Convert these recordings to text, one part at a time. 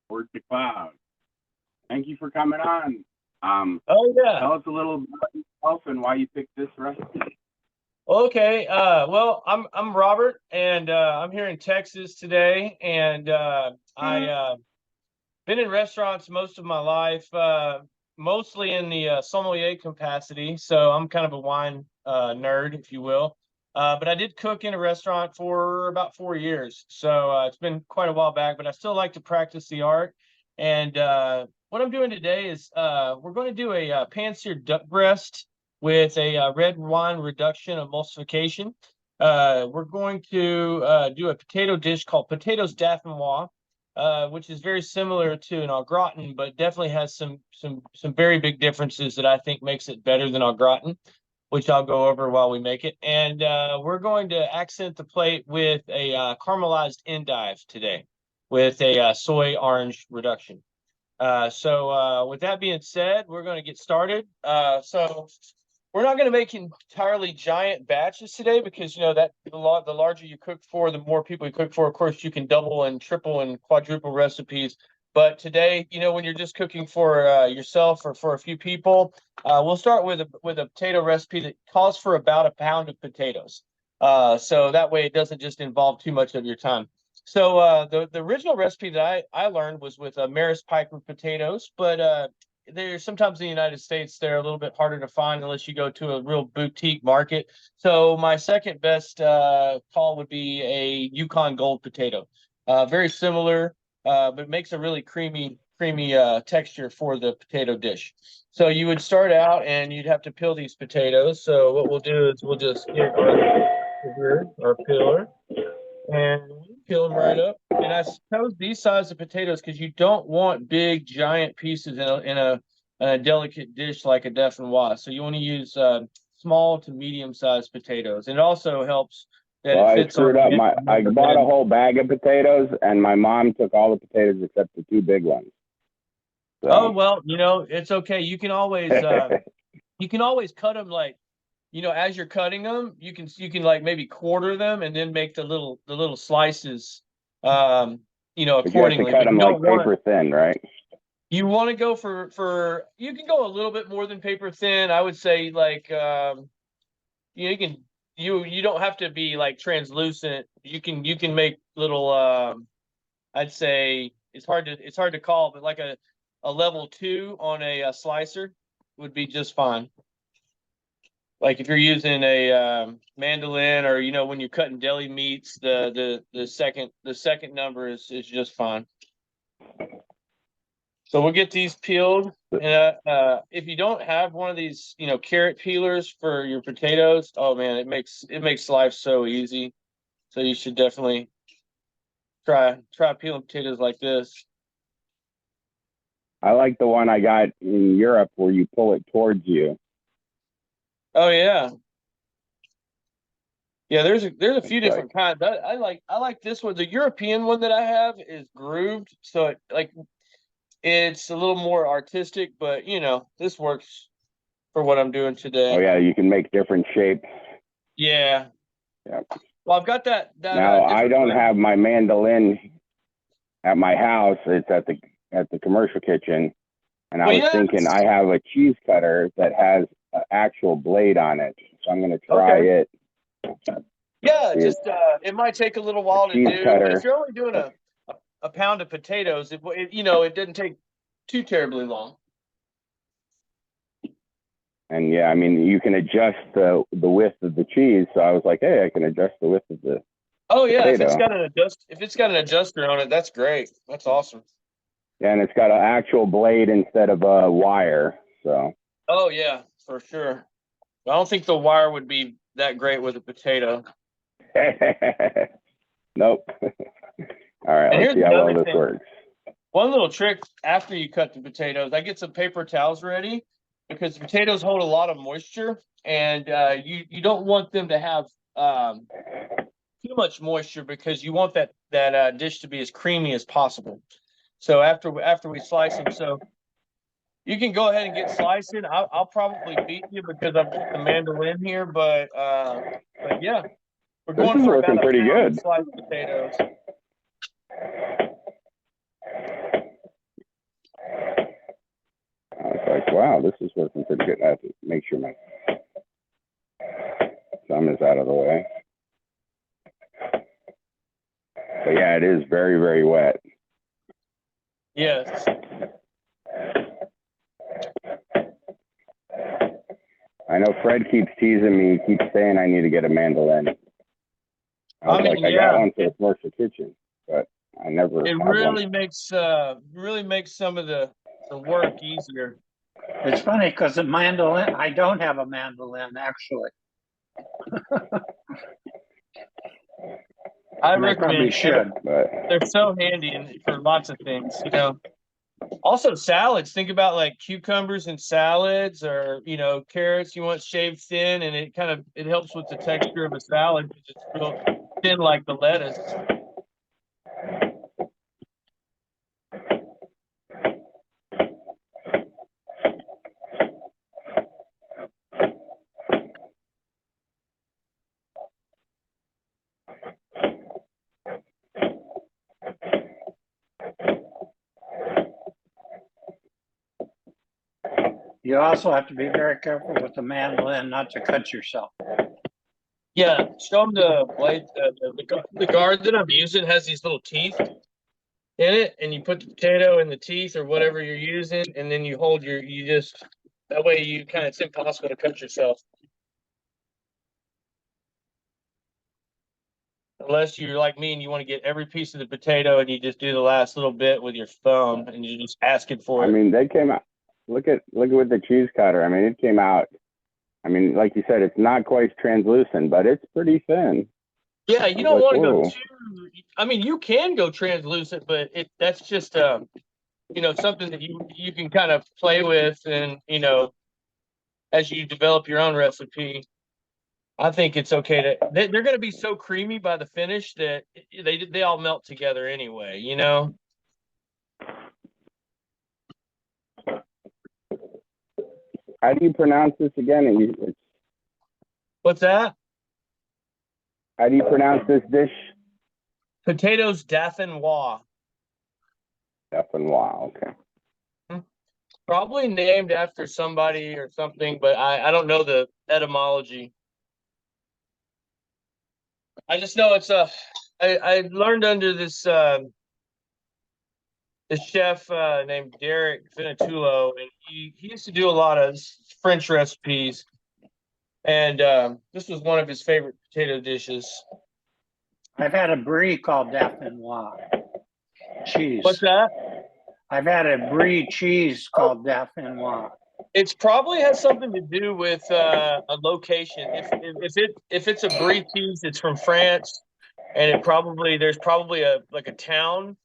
Word to cloud. Thank you for coming on. Oh yeah. Tell us a little about yourself and why you picked this recipe. Okay. Well, I'm Robert, and I'm here in Texas today, and I been in restaurants most of my life, mostly in the sommelier capacity. So I'm kind of a wine nerd, if you will. But I did cook in a restaurant for about 4 years, so it's been quite a while back. But I still like to practice the art. And what I'm doing today is we're going to do a pan-seared duck breast with a red wine reduction emulsification. We're going to do a potato dish called potatoes dauphinoise, which is very similar to an au gratin, but definitely has some very big differences that I think makes it better than au gratin, which I'll go over while we make it. And we're going to accent the plate with a caramelized endive today, with a soy orange reduction. So with that being said, we're going to get started. So we're not going to make entirely giant batches today because that the larger you cook for, the more people you cook for. Of course, you can double and triple and quadruple recipes. But today, when you're just cooking for yourself or for a few people, we'll start with a potato recipe that calls for about a pound of potatoes. So that way, it doesn't just involve too much of your time. So the original recipe that I learned was with Maris Piper potatoes, but they're sometimes in the United States they're a little bit harder to find unless you go to a real boutique market. So my second best call would be a Yukon Gold potato. Very similar, but makes a really creamy texture for the potato dish. So you would start out and you'd have to peel these potatoes. So what we'll do is we'll just get our peeler and peel them right up. And I chose these size of potatoes because you don't want big, giant pieces in a delicate dish like a dauphinoise. So you want to use small to medium sized potatoes. And it also helps that Well, it I fits screwed on up. the I bought a end. whole bag of potatoes, and my mom took all the potatoes except the two big ones. Oh So, well, it's okay. You can always cut them like as you're cutting them, you can like maybe quarter them and then make the little slices, um, but you have to accordingly. cut But you them don't like want paper thin, right? you want to go for you can go a little bit more than paper thin. I would say like you can you don't have to be like translucent. You can make little I'd say it's hard to call, but like a level two on a slicer would be just fine. Like if you're using a mandolin, or when you're cutting deli meats, the second number is just fine. So we'll get these peeled. And if you don't have one of these, carrot peelers for your potatoes, oh man, it makes life so easy. So you should definitely try peeling potatoes like this. I like the one I got in Europe where you pull it towards you. Oh yeah, yeah. There's a It's few like, different kinds. I like this one. The European one that I have is grooved, so it's a little more artistic, but this works for what I'm doing oh today. yeah, you can make different shapes. Yeah. Yeah. Well, I've got that Now I different don't blend. have my mandolin at my house. It's at the commercial kitchen, and I Well, was yeah. thinking I have a cheese cutter that has an actual blade on it, so I'm going to try Okay. it. Yeah, See, just it might take a little a while to cheese do, but if cutter, you're only doing a pound of potatoes, it doesn't take too terribly long. and yeah, I mean you can adjust the width of the cheese. So I was like, hey, I can adjust the width of the Oh yeah, potato. if it's got an adjuster on it, that's great. That's awesome. Yeah, and it's got an actual blade instead of a wire. So Oh yeah, for sure. I don't think the wire would be that great with a potato. nope. All right, And let's here's see how well another this thing. works. One little trick after you cut the potatoes, I get some paper towels ready because the potatoes hold a lot of moisture, and you don't want them to have um, too much moisture because you want that dish to be as creamy as possible. So after we slice them, so you can go ahead and get slicing. I'll probably beat you because I've got the mandolin here, but yeah, we're This going is for about working a pretty pound of good. sliced potatoes. wow, this is working pretty good. I have to make sure my thumb is out of the way. But yeah, it is very, very wet. Yes. I know Fred keeps teasing me. He keeps saying I need to get a mandolin. I was like, I got one for the commercial kitchen, but I never It have really one. makes some of the work easier. It's funny because the mandolin, I don't have a mandolin actually. I And I probably recommend should. But they're so handy for lots of things, you know. Also salads. Think about like cucumbers and salads, or you know, carrots you want shaved thin, and it helps with the texture of a salad because it's real thin like the lettuce. You also have to be very careful with the mandolin not to cut yourself. Yeah, show them the blade. The guard that I'm using has these little teeth in it, and you put the potato in the teeth or whatever you're using, and then you hold that way it's impossible to cut yourself. Unless you're like me and you want to get every piece of the potato and you just do the last little bit with your thumb and you're just asking for it. I mean, they came out. Look at with the cheese cutter. I mean, it came out. I mean, like you said, it's not quite translucent, but it's pretty thin. Yeah, you don't want to go too. I mean, you can go translucent, but that's just something that you can kind of play with, and as you develop your own recipe. I think it's okay they're going to be so creamy by the finish that they all melt together anyway, you know. How do you pronounce this again? What's that? How do you pronounce this dish? Potatoes Dauphinoise. Dauphinoise, okay. Probably named after somebody or something, but I don't know the etymology. I just know I learned under this chef named Derek Finitulo, and he used to do a lot of French recipes, and this was one of his favorite potato dishes. I've had a brie called Dauphinoise cheese. What's that? I've had a brie cheese called Dauphinoise. It's probably has something to do with a location. If it's a brie cheese, it's from France, and there's probably a town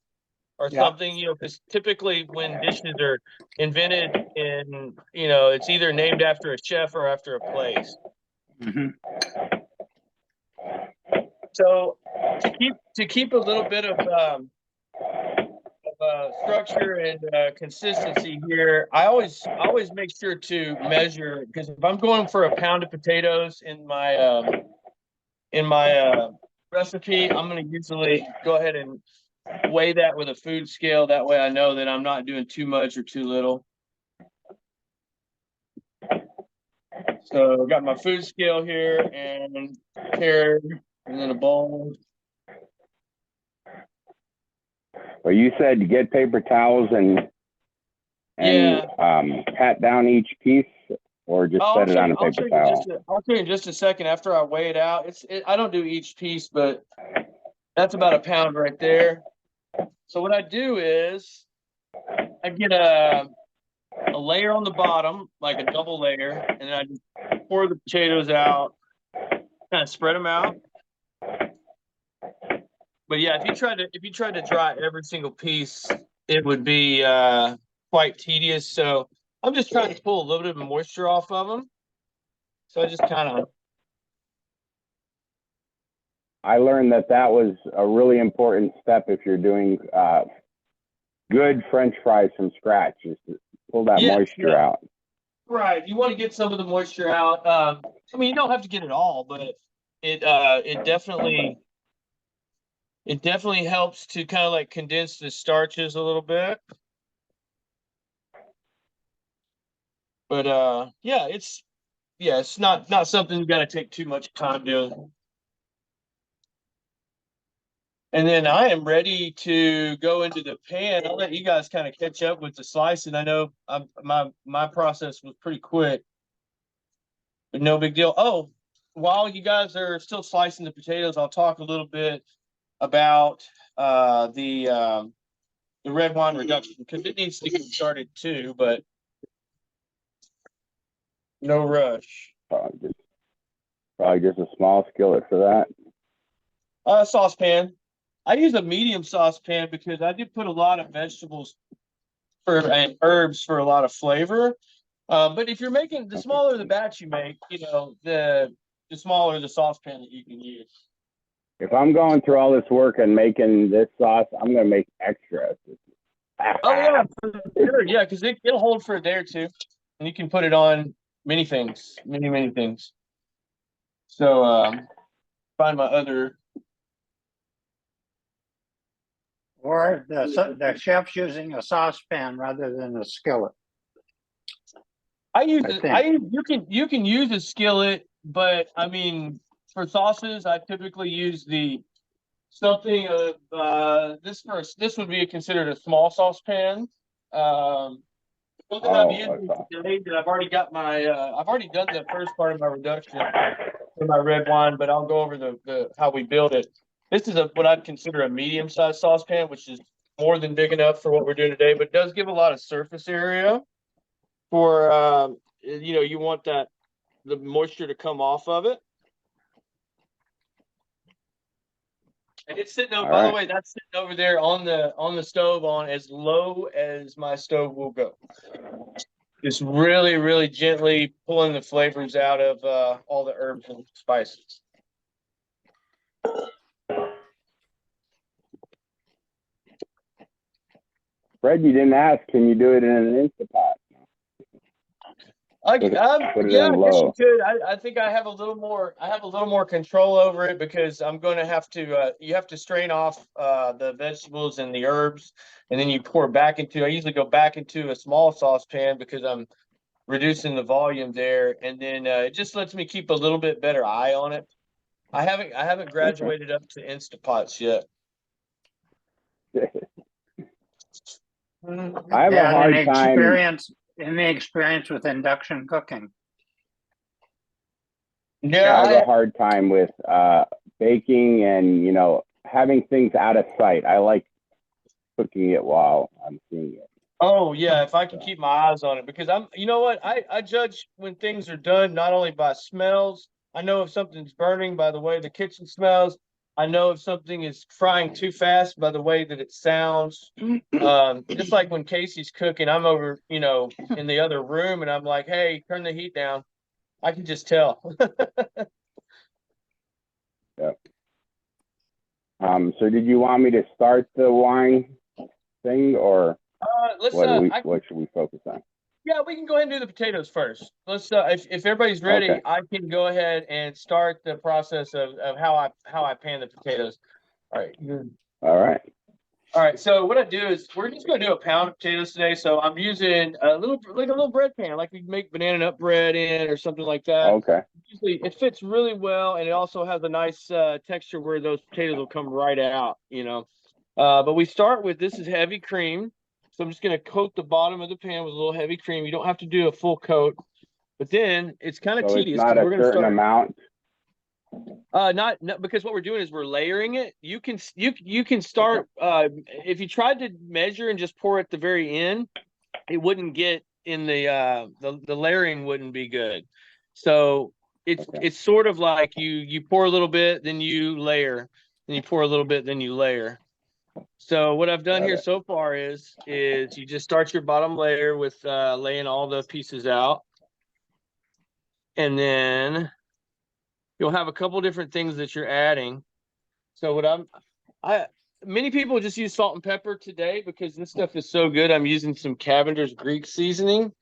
or something, because typically when dishes are invented in, it's either named after a chef or after a place. Mm-hmm. So to keep a little bit of structure and consistency here, I always make sure to measure, because if I'm going for a pound of potatoes in my recipe, I'm going to usually go ahead and weigh that with a food scale. That way I know that I'm not doing too much or too little. So I've got my food scale here and here, and then a bowl. Well, you said to get paper towels and pat down each piece, or just set it on a paper towel. I'll tell you in just a second after I weigh it out. I don't do each piece, but that's about a pound right there. So what I do is I get a layer on the bottom, like a double layer, and then I just pour the potatoes out, kind of spread them out. But yeah, if you tried to dry every single piece, it would be quite tedious. So I'm just trying to pull a little bit of moisture off of them. So I just kind of. I learned that was a really important step if you're doing good French fries from scratch, is to pull that moisture out. Right. You want to get some of the moisture out. I mean, you don't have to get it all, but it definitely helps to kind of like condense the starches a little bit. But yeah, it's not something you got to take too much time doing. And then I am ready to go into the pan. I'll let you guys kind of catch up with the slicing. I know my process was pretty quick, but no big deal. Oh, while you guys are still slicing the potatoes, I'll talk a little bit about the red wine reduction, because it needs to get started too, but no rush. Probably just a small skillet for that. Saucepan. I use a medium saucepan because I do put a lot of vegetables and herbs for a lot of flavor. But if you're making, the smaller the batch you make, the smaller the saucepan that you can use. If I'm going through all this work and making this sauce, I'm gonna make extra. Oh yeah, for sure. Yeah, because it'll hold for a day or two, and you can put it on many things, many things. So find my other. Or the chef's using a saucepan rather than a skillet. You can use a skillet, but I mean, for sauces, I typically use something of this would be considered a small saucepan. Something I'm using today that I've already got I've already done the first part of my reduction for my red wine, but I'll go over the how we build it. This is what I'd consider a medium-sized saucepan, which is more than big enough for what we're doing today, but does give a lot of surface area for you want the moisture to come off of it. And it's sitting over, by the way, that's sitting over there on the stove on as low as my stove will go. Just really, really gently pulling the flavors out of all the herbs and spices. Fred, you didn't ask, can you do it in an Instapot? Yeah, I guess you could. I think I have a little more control over it, because I'm going to have to. You have to strain off the vegetables and the herbs, and then you pour back into. I usually go back into a small saucepan because I'm reducing the volume there, and then it just lets me keep a little bit better eye on it. I haven't graduated up to Instapots yet. I have a hard time. Any experience with induction cooking? Yeah, I have a hard time with baking and having things out of sight. I like cooking it while I'm seeing it. Oh yeah, if I can keep my eyes on it, because you know what, I judge when things are done not only by smells. I know if something's burning by the way the kitchen smells. I know if something is frying too fast by the way that it sounds. Just like when Casey's cooking, I'm over, in the other room, and I'm like, hey, turn the heat down. I can just tell. Yeah. So did you want me to start the wine thing, or what should we focus on? Yeah, we can go ahead and do the potatoes first. Let's if everybody's ready, okay. I can go ahead and start the process of how I pan the potatoes. All right. All right. So what I do is we're just going to do a pound of potatoes today. So I'm using a little bread pan, like we make banana nut bread in or something like that. Okay. Usually it fits really well, and it also has a nice texture where those potatoes will come right out. But we start with, this is heavy cream. So I'm just going to coat the bottom of the pan with a little heavy cream. You don't have to do a full coat, but then it's kind of tedious. It's not a certain amount. Not because what we're doing is we're layering it. You can start if you tried to measure and just pour at the very end, it wouldn't get in the layering wouldn't be good. So it's sort of like you pour a little bit, then you layer, then you pour a little bit, then you layer. So what I've done here so far is you just start your bottom layer with laying all the pieces out, and then you'll have a couple different things that you're adding. So many people just use salt and pepper today because this stuff is so good. I'm using some Cavender's Greek seasoning.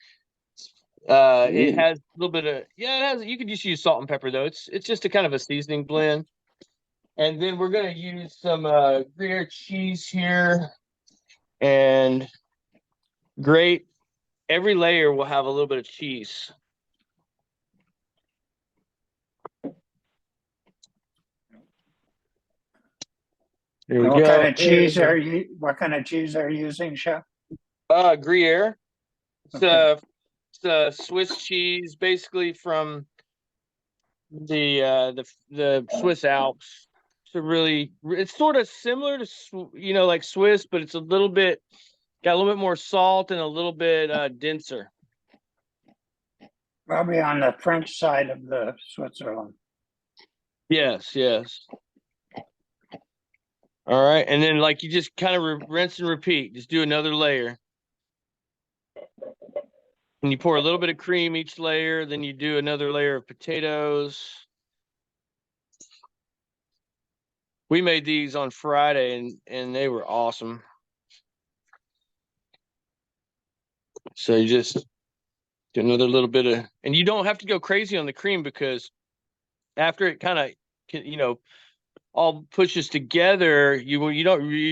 It has a little bit of you could just use salt and pepper though. It's just a kind of a seasoning blend. And then we're going to use some Gruyere cheese here and grate every layer will have a little bit of cheese. Here we What go. kind of cheese are you? What kind of cheese are you using, Chef? Gruyere. It's Okay. it's a Swiss cheese, basically from the Swiss Alps. It's sort of similar to like Swiss, but it's got a little bit more salt and a little bit denser. Probably on the French side of the Switzerland. Yes. All right, and then like you just kind of rinse and repeat. Just do another layer. And you pour a little bit of cream each layer, then you do another layer of potatoes. We made these on Friday and they were awesome. So you just do another little bit of, and you don't have to go crazy on the cream because after it kind of, all pushes together, you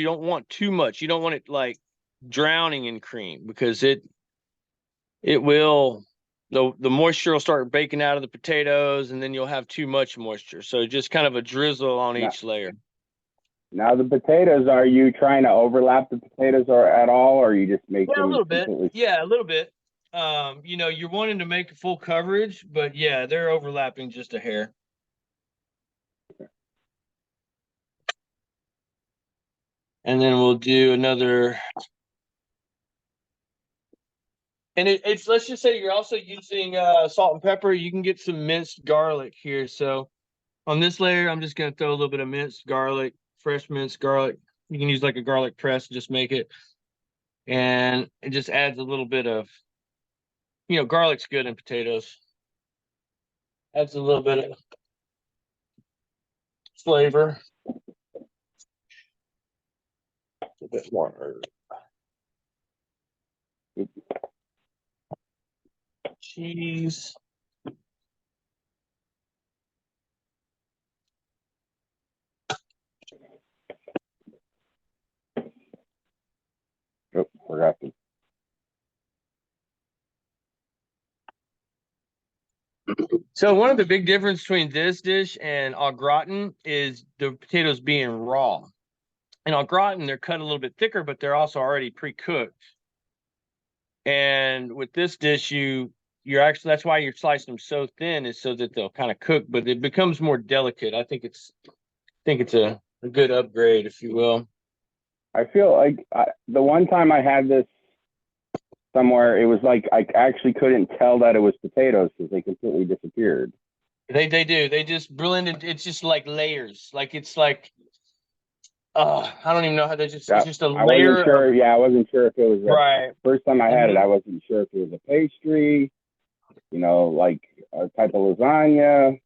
don't want too much. You don't want it like drowning in cream because it will the moisture will start baking out of the potatoes and then you'll have too much moisture. So just kind of a drizzle on each layer. Now the potatoes, are you trying to overlap the potatoes or at all, or you just make them a little bit? completely? Yeah, a little bit. You're wanting to make full coverage, but yeah, they're overlapping just a hair. And then we'll do another. And it's let's just say you're also using salt and pepper. You can get some minced garlic here. So on this layer, I'm just going to throw a little bit of minced garlic, fresh minced garlic. You can use like a garlic press, just make it. And it just adds a little bit of, garlic's good in potatoes. Adds a little bit of flavor. A bit more herb. Cheese. Oh, forgot to. So one of the big difference between this dish and au gratin is the potatoes being raw. And au gratin, they're cut a little bit thicker, but they're also already pre-cooked. And with this dish, you're actually, that's why you're slicing them so thin, is so that they'll kind of cook, but it becomes more delicate. I think it's a good upgrade, if you will. I feel like the one time I had this somewhere, it was like I actually couldn't tell that it was potatoes because they completely disappeared. They do. They just blended. It's just like layers. Like it's like, I don't even know how they just. It's just a I layer. wasn't sure. Yeah, I wasn't sure if it was right. First time I had it, I wasn't sure if it was a pastry, like a type of lasagna.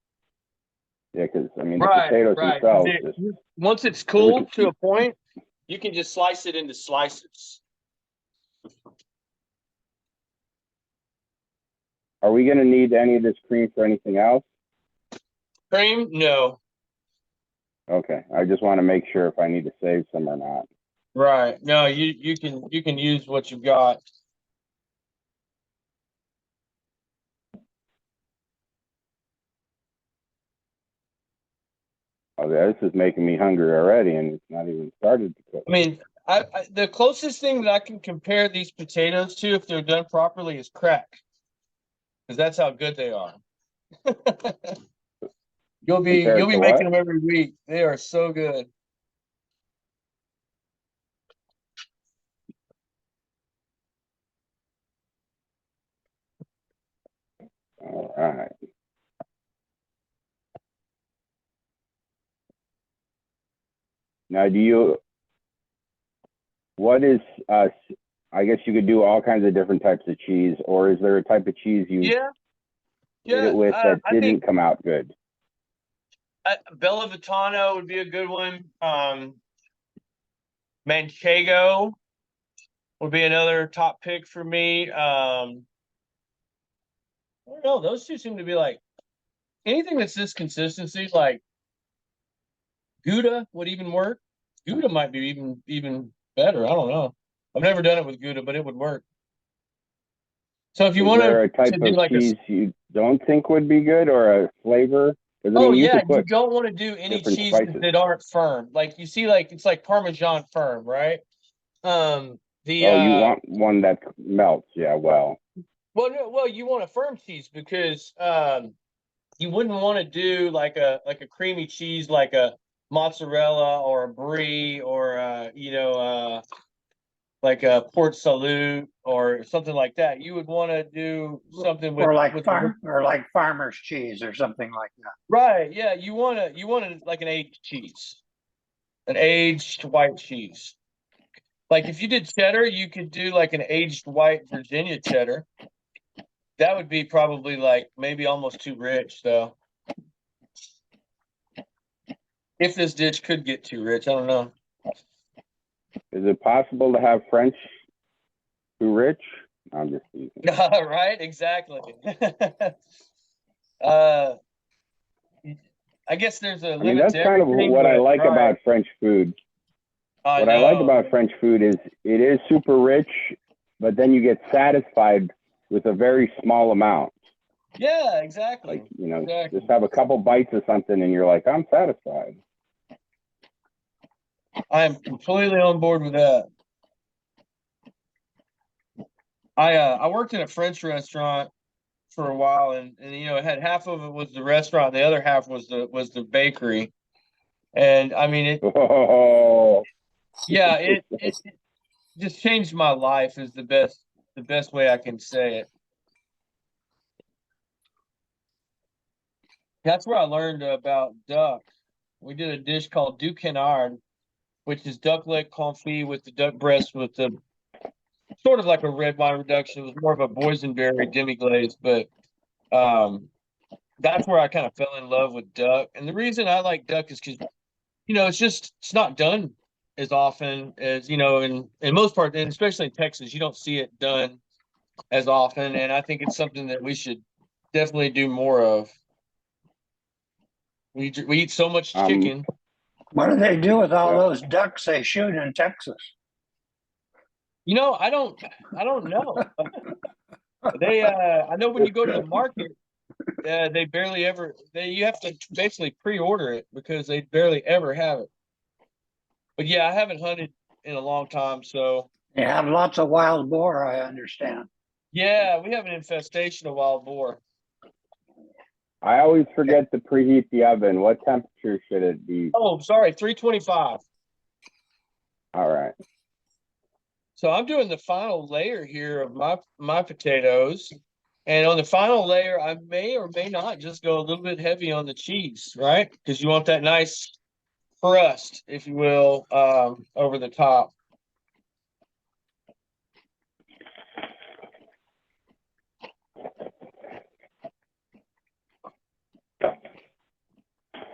Yeah, because I mean the potatoes themselves. Once it's cooled to a point, you can just slice it into slices. Are we going to need any of this cream for anything else? Cream? No. Okay, I just want to make sure if I need to save some or not. Right. No, you can use what you've got. Oh, this is making me hungry already, and it's not even started to cook. I mean, the closest thing that I can compare these potatoes to, if they're done properly, is crack, because that's how good they are. You'll be making them every week. They are so good. All right. Now, what is, I guess you could do all kinds of different types of cheese, or is there a type of cheese you did it with that didn't come out good? Bella Vitano would be a good one. Manchego would be another top pick for me. I don't know. Those two seem to be like anything that's this consistency, like Gouda would even work. Gouda might be even better. I don't know. I've never done it with Gouda, but it would work. So if you Is want there a to type do of like cheese you don't think would be good, or a flavor? Because I oh mean, you yeah, could you put don't want to do any different cheeses spices. that aren't firm. Like you see, like it's like Parmesan firm, right? The Oh, you want one that melts? Yeah, well. well, no, well, you want a firm cheese because you wouldn't want to do like a creamy cheese like a mozzarella or a brie or like a Port Salut or something like that. You would want to do something Or like with farmer's cheese or something like that. right. Yeah, you want to like an aged cheese, an aged white cheese. Like if you did cheddar, you could do like an aged white Virginia cheddar. That would be probably like maybe almost too rich though. If this dish could get too rich, I don't know. Is it possible to have French too rich? I'm just teasing. Right, exactly. uh, I guess there's a I mean, limit that's to kind of everything, what I but like right. about French food. I What I like know. about French food is it is super rich, but then you get satisfied with a very small amount. Yeah, exactly. Like, you know, Exactly. just have a couple bites of something and you're like, I'm satisfied. I'm completely on board with that. I worked in a French restaurant for a while, and you know, it had half of it was the restaurant, the other half was the bakery, and I mean it. Oh, Yeah, it just changed my life is the best way I can say it. That's where I learned about duck. We did a dish called du canard, which is duck leg confit with the duck breast with the sort of like a red wine reduction. It was more of a boysenberry demi glaze, but um, that's where I kind of fell in love with duck. And the reason I like duck is because you know it's not done as often as you know in most parts, and especially in Texas, you don't see it done as often. And I think it's something that we should definitely do more of. We eat so much um, chicken. What do they do with all yeah. those ducks they shoot in Texas? You know, I don't know. They I know when you go to the market, they barely ever you have to basically pre-order it because they barely ever have it. But yeah, I haven't hunted in a long time, so They have lots of wild boar, I understand. yeah, we have an infestation of wild boar. I always forget to preheat the oven. What temperature should it be? Oh, sorry, 325. All right. So I'm doing the final layer here of my potatoes. And on the final layer, I may or may not just go a little bit heavy on the cheese, right? Because you want that nice crust, if you will, over the top.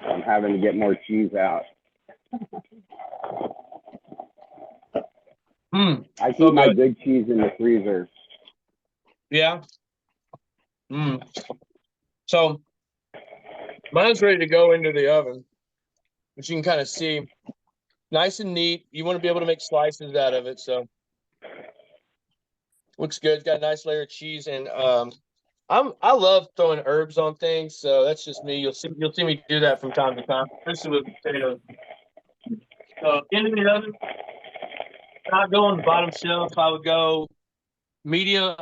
I'm having to get more cheese out. I keep my good cheese in the freezer. Yeah. So mine's ready to go into the oven, which you can kind of see nice and neat. You want to be able to make slices out of it. So looks good. It's got a nice layer of cheese. And I love throwing herbs on things. So that's just me. You'll see me do that from time to time, especially with potatoes. So into the oven, I'd go on the bottom shelf. I would go medium.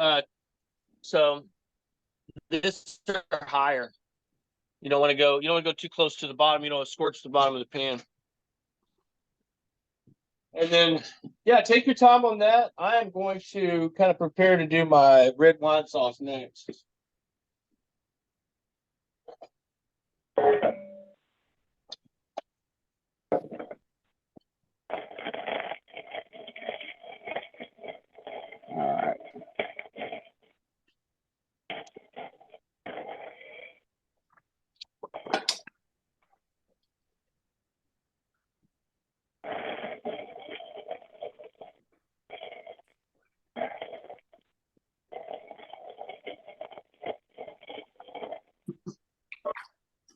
So this are higher. You don't want to go. You don't want to go too close to the bottom. You don't want to scorch the bottom of the pan. And then, yeah, take your time on that. I am going to kind of prepare to do my red wine sauce next. All right.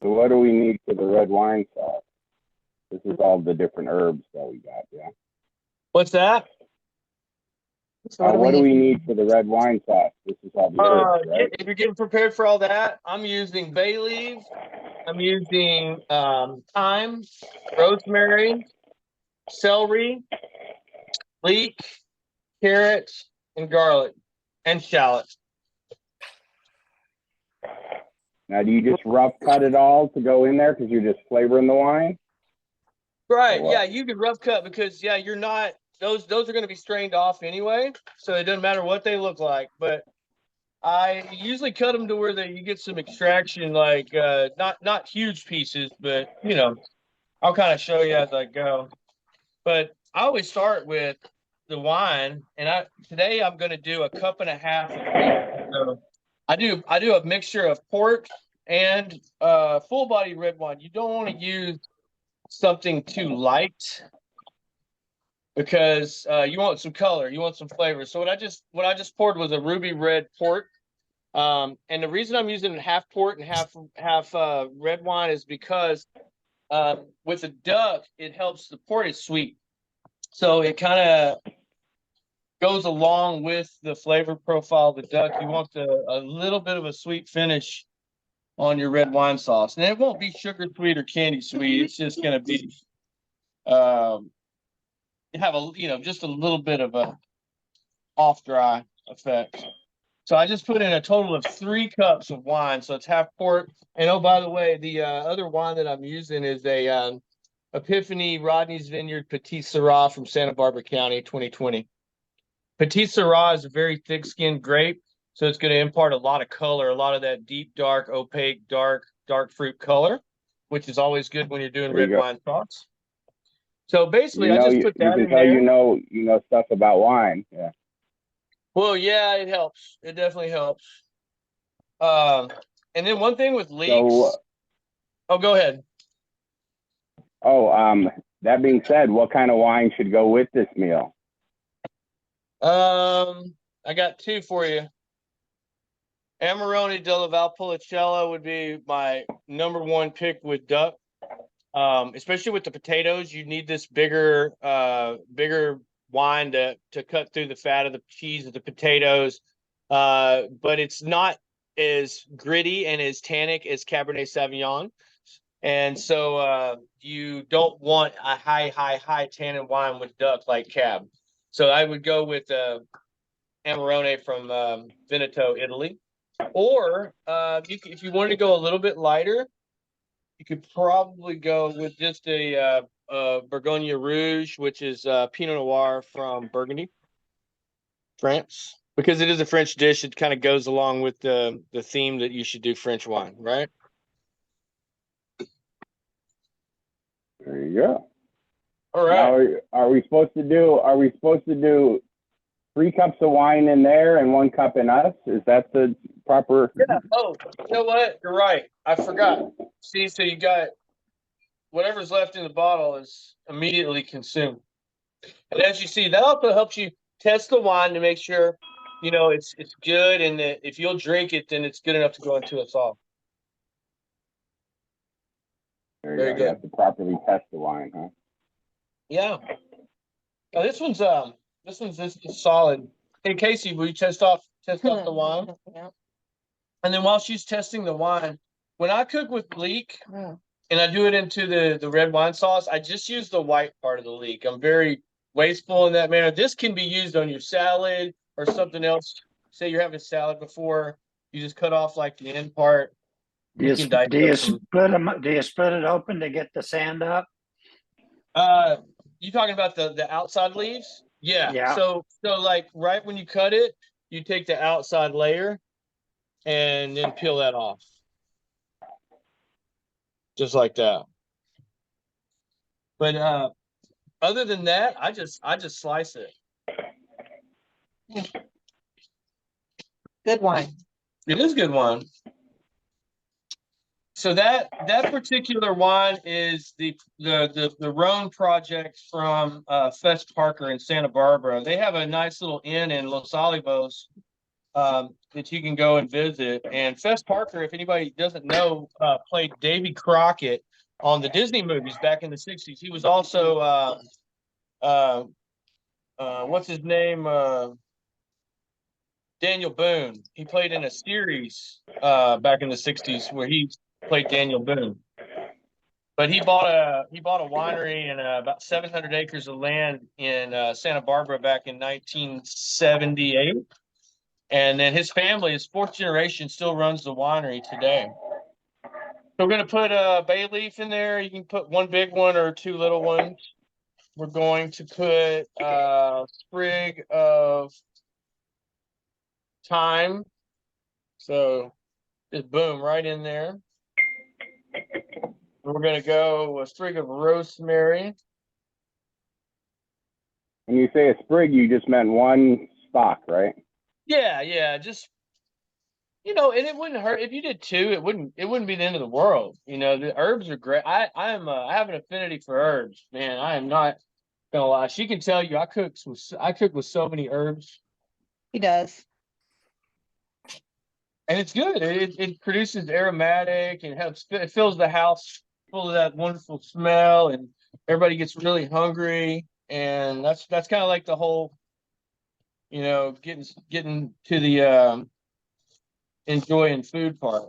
So what do we need for the red wine sauce? This is all the different herbs that we got, yeah. What's that? So what do what do we we need? need for the red wine sauce? This is all the herbs, right? If you're getting prepared for all that, I'm using bay leaf. I'm using thyme, rosemary, celery, leek, carrot, and garlic, and shallot. Now, do you just rough cut it all to go in there because you're just flavoring the wine? Right. Yeah, you can rough cut because you're not those are going to be strained off anyway, so it doesn't matter what they look like. But I usually cut them to where you get some extraction, like not huge pieces, but I'll kind of show you as I go. But I always start with the wine, and today I'm going to do 1.5 cups of wine. So I do a mixture of port and full body red wine. You don't want to use something too light because you want some color, you want some flavor. So what I just poured was a ruby red port. And the reason I'm using half port and half red wine is because with the duck, it helps. The port is sweet, so it kind of goes along with the flavor profile of the duck. You want a little bit of a sweet finish on your red wine sauce, and it won't be sugar sweet or candy sweet. It's just going to be have just a little bit of a off dry effect. So I just put in a total of 3 cups of wine. So it's half port. And oh, by the way, the other wine that I'm using is a Epiphany Rodney's Vineyard Petit Syrah from Santa Barbara County, 2020. Petit Syrah is a very thick-skinned grape, so it's going to impart a lot of color, a lot of that deep, dark, opaque, dark fruit color, which is always good when you're doing red wine sauce. So basically, I just put that in there. You know stuff about wine. Yeah. Well, yeah, it helps. It definitely helps. And then one thing with leeks. Oh, go ahead. That being said, what kind of wine should go with this meal? I got 2 for you. Amarone della Valpolicella would be my #1 pick with duck. Especially with the potatoes, you need this bigger wine to cut through the fat of the cheese of the potatoes. But it's not as gritty and as tannic as Cabernet Sauvignon. And so you don't want a high tannin wine with duck like Cab. So I would go with Amarone from Veneto, Italy. Or if you wanted to go a little bit lighter, you could probably go with just a Bourgogne Rouge, which is Pinot Noir from Burgundy, France. Because it is a French dish, it kind of goes along with the theme that you should do French wine, right? There you go. All right. Now, are we supposed to do 3 cups of wine in there and 1 cup in us? Is that the proper? Yeah. Oh, you know what? You're right. I forgot. See, so you got whatever's left in the bottle is immediately consumed. And as you see, that also helps you test the wine to make sure, it's good, and that if you'll drink it, then it's good enough to go into a sauce. Very good. You have to properly test the wine, huh? Yeah. Now, this one's solid. Hey, Casey, will you test off the wine? Yeah. And then while she's testing the wine, when I cook with leek and I do it into the red wine sauce, I just use the white part of the leek. I'm very wasteful in that manner. This can be used on your salad or something else. Say you're having a salad before, you just cut off like the end part. Do you split it open to get the sand up? You talking about the outside leaves? Yeah. So like right when you cut it, you take the outside layer and then peel that off. Just like that. But other than that, I just slice it. Good wine. It is good wine. So that particular wine is the Rhone project from Fest Parker in Santa Barbara. They have a nice little inn in Los Olivos that you can go and visit. And Fest Parker, if anybody doesn't know, played Davy Crockett on the Disney movies back in the 60s. He was also what's his name? Daniel Boone. He played in a series back in the 60s where he played Daniel Boone. But he bought a winery and about 700 acres of land in Santa Barbara back in 1978. And then his family, his fourth generation, still runs the winery today. So we're going to put a bay leaf in there. You can put one big one or two little ones. We're going to put a sprig of thyme. So just boom, right in there. We're going to go a sprig of rosemary. When you say a sprig, you just meant one stalk, right? Yeah. Just, and it wouldn't hurt if you did two. It wouldn't be the end of the world. The herbs are great. I have an affinity for herbs, man. I am not gonna lie. She can tell you I cook with so many herbs. He does. And it's good. It produces aromatic and it fills the house full of that wonderful smell, and everybody gets really hungry. And that's kind of like the whole, getting to the enjoying food part.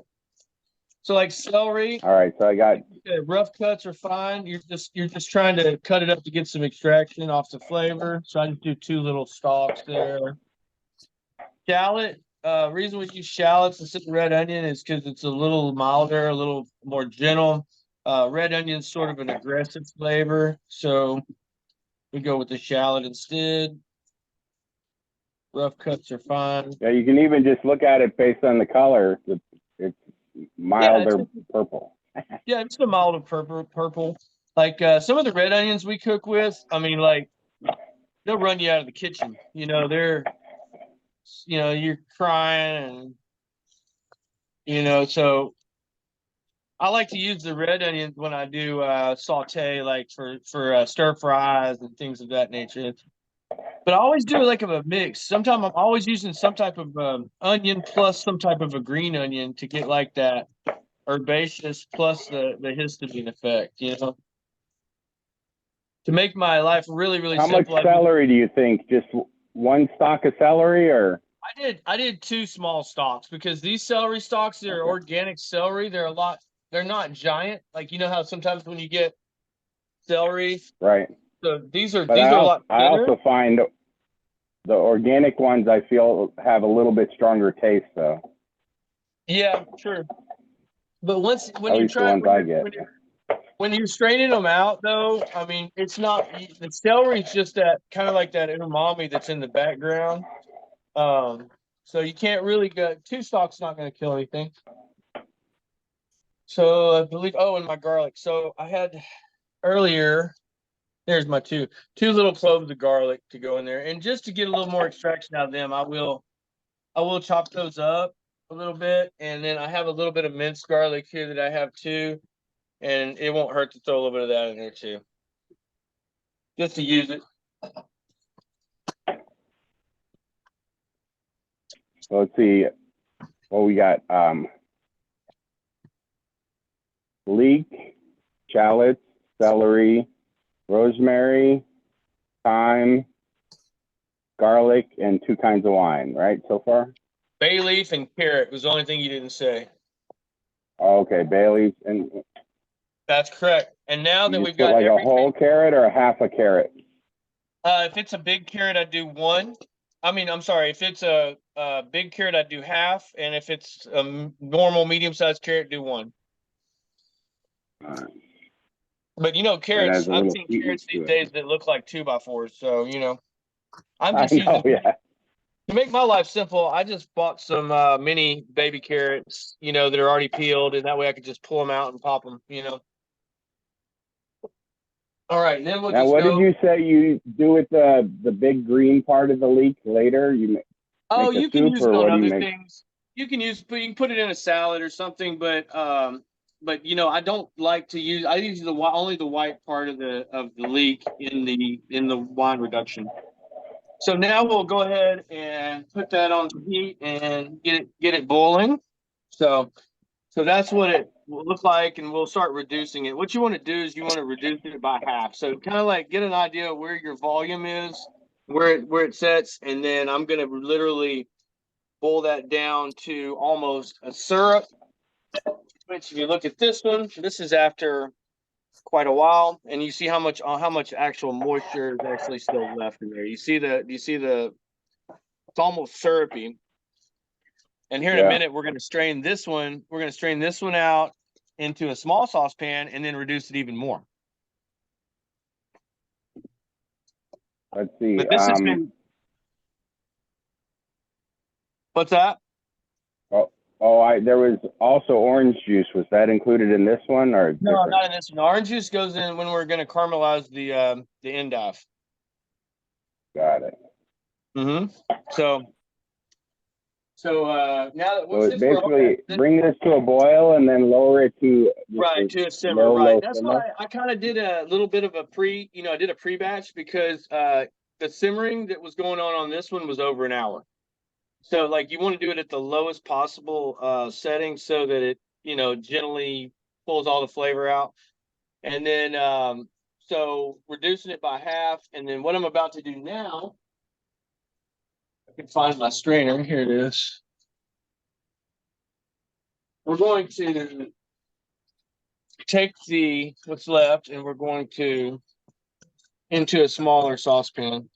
So like celery. All right, so I got rough cuts are fine. You're just trying to cut it up to get some extraction off the flavor. So I just do two little stalks there. Shallot. Reason we use shallots instead of red onion is because it's a little milder, a little more gentle. Red onion's sort of an aggressive flavor, so we go with the shallot instead. Rough cuts are fine. Yeah, you can even just look at it based on the color. It's milder purple. Yeah, it's a milder purple. Like some of the red onions we cook with, I mean, like they'll run you out of the kitchen. You're crying, and so I like to use the red onions when I do saute, like for stir fries and things of that nature. But I always do like a mix. Sometimes I'm always using some type of onion plus some type of a green onion to get like that herbaceous plus the histamine effect, to make my life really, really simple. How much celery do you think? Just one stalk of celery, or? I did two small stalks because these celery stalks, they're organic celery. They're not giant. Like, how sometimes when you get celery. Right. So these are a lot thinner. I also find the organic ones I feel have a little bit stronger taste though. Yeah, sure. But when you're straining them out though, I mean, it's not, the celery's just that kind of like that umami that's in the background. So you can't really go, two stalks not going to kill anything. So I believe, and my garlic. So I had earlier, there's my two little cloves of garlic to go in there. And just to get a little more extraction out of them, I will chop those up a little bit. And then I have a little bit of minced garlic here that I have too. And it won't hurt to throw a little bit of that in there too. Just to use it. So let's see. Well, we got leek, shallots, celery, rosemary, thyme, garlic, and two kinds of wine, right, so far? Bay leaf and carrot was the only thing you didn't say. Okay, bay leaf and... That's correct. And now that we've got like a whole carrot or a half a carrot? If it's a big carrot, I do one. I'm sorry. If it's a big carrot, I do half. And if it's a normal medium-sized carrot, do one. All right. But carrots, I'm seeing carrots these days that look like 2x4s. So, I'm just using to make my life simple. I just bought some mini baby carrots, that are already peeled, and that way I could just pull them out and pop them, All right, then we'll now, what did you say you do with the big green part of the leek later? You can use it on other things. You can put it in a salad or something, but I don't like to use. I use only the white part of the leek in the wine reduction. So now we'll go ahead and put that on the heat and get it boiling. So that's what it will look like, and we'll start reducing it. What you want to do is you want to reduce it by half. So kind of like get an idea of where your volume is, where it sets, and then I'm going to literally boil that down to almost a syrup. Which, if you look at this one, this is after quite a while, and you see how much actual moisture is actually still left in there. You see the it's almost syrupy. And here in a minute, we're going to strain this one. We're going to strain this one out into a small saucepan and then reduce it even more. Let's see. But this has been. What's that? There was also orange juice. Was that included in this one or No, different? not in this one. Orange juice goes in when we're going to caramelize the endive. Got it. So now that So basically bring this to a boil and then lower it to to a simmer. Low That's simmer. why I kind of did a little bit of a I did a pre-batch because the simmering that was going on this one was over an hour. So like you want to do it at the lowest possible setting so that it, gently pulls all the flavor out. And then so reducing it by half. And then what I'm about to do now, I can find my strainer. Here it is. We're going to take what's left and we're going to into a smaller saucepan.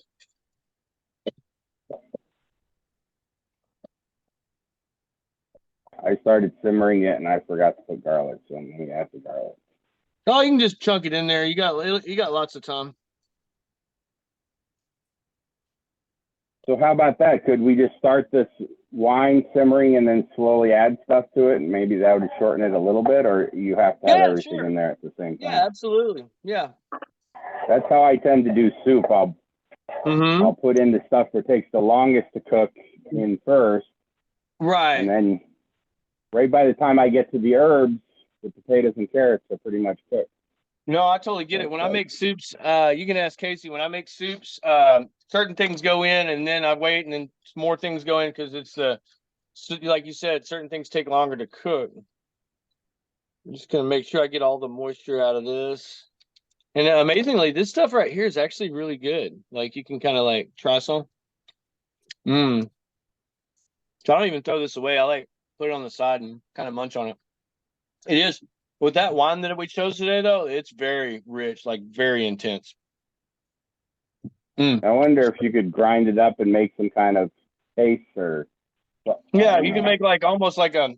I started simmering it and I forgot to put garlic, so I'm gonna add the garlic. Oh, you can just chunk it in there. You got lots of time. So how about that? Could we just start this wine simmering and then slowly add stuff to it, and maybe that would shorten it a little bit, or you have to have everything in there at the same time? Yeah, absolutely. Yeah. That's how I tend to do soup. I'll put in the stuff that takes the longest to cook in first. Right. And then right by the time I get to the herbs, the potatoes and carrots are pretty much cooked. No, I totally get it. When I make soups, you can ask Casey, when I make soups, certain things go in and then I wait and then more things go in because it's like you said, certain things take longer to cook. I'm just going to make sure I get all the moisture out of this. And amazingly, this stuff right here is actually really good. Like you can kind of like try some. So I don't even throw this away. I like put it on the side and kind of munch on it. It is. With that wine that we chose today, though, it's very rich, like very intense. I wonder if you could grind it up and make some kind of paste or. Yeah, you can make like almost like a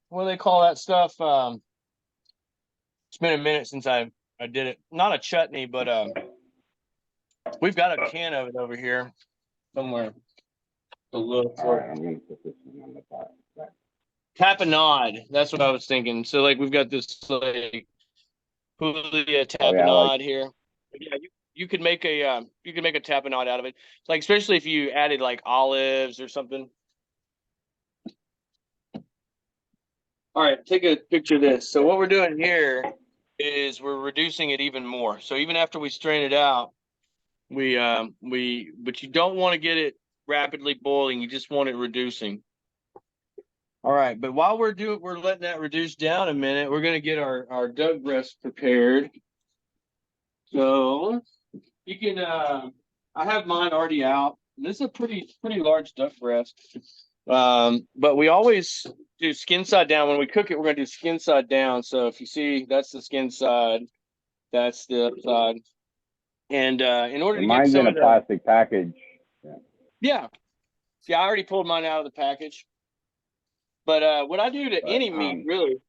what do they call that stuff? It's been a minute since I did it. Not a chutney, but we've got a can of it over here somewhere. To look for it. I'm gonna put this one on the pot. Tapenade. That's what I was thinking. So like we've got this like Julia tapenade here. Yeah, you could make a tapenade out of it. Like especially if you added like olives or something. All right, take a picture of this. So what we're doing here is we're reducing it even more. So even after we strain it out, but you don't want to get it rapidly boiling. You just want it reducing. All right, but while we're letting that reduce down a minute, we're going to get our duck breast prepared. So you can, I have mine already out. This is a pretty large duck breast. But we always do skin side down. When we cook it, we're going to do skin side down. So if you see, that's the skin side, that's the other side. And in order to get mine's some in a plastic package. Yeah, I already pulled mine out of the package. But what I do to any meat really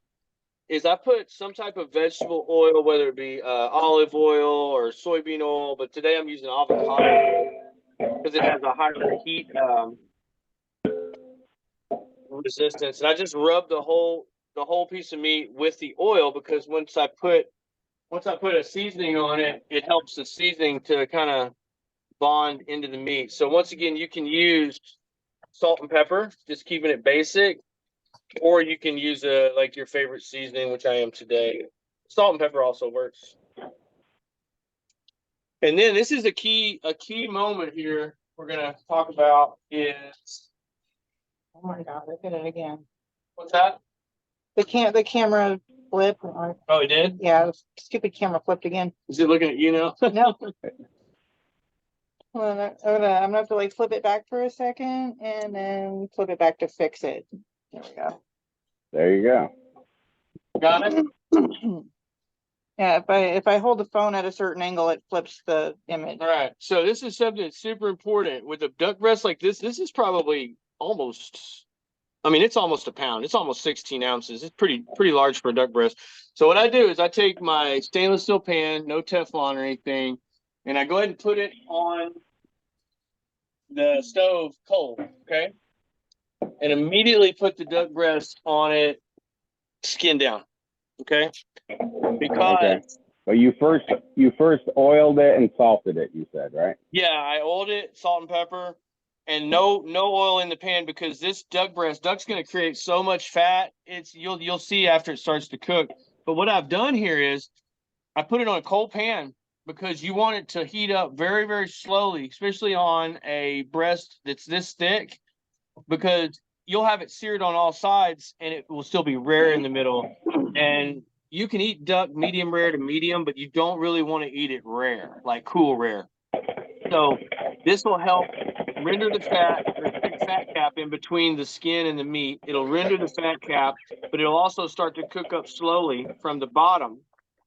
is I put some type of vegetable oil, whether it be olive oil or soybean oil. But today I'm using avocado oil because it has a higher heat resistance. And I just rub the whole piece of meat with the oil because once I put a seasoning on it, it helps the seasoning to kind of bond into the meat. So once again, you can use salt and pepper, just keeping it basic. Or you can use like your favorite seasoning, which I am today. Salt and pepper also works. And then this is a key moment here we're gonna talk about is. Oh my God, look at it again. What's that? The camera flipped. Oh, it did? Yeah, the stupid camera flipped again. Is it looking at you now? No. I'm gonna have to like flip it back for a second and then flip it back to fix it. There we go. There you go. Got it? Yeah, if I hold the phone at a certain angle, it flips the image. All right. So this is something that's super important with a duck breast like this. This is probably almost, I mean, it's almost a pound. It's almost 16 ounces. It's pretty large for a duck breast. So what I do is I take my stainless steel pan, no Teflon or anything, and I go ahead and put it on the stove cold, okay? And immediately put the duck breast on it, skin down, okay? Because Okay. But you first oiled it and salted it, you said, right? yeah, I oiled it, salt and pepper, and no oil in the pan because this duck's going to create so much fat. It's you'll see after it starts to cook. But what I've done here is I put it on a cold pan because you want it to heat up very, very slowly, especially on a breast that's this thick, because you'll have it seared on all sides and it will still be rare in the middle. And you can eat duck medium rare to medium, but you don't really want to eat it rare, like cool rare. So this will help render the fat, or fat cap in between the skin and the meat. It'll render the fat cap, but it'll also start to cook up slowly from the bottom.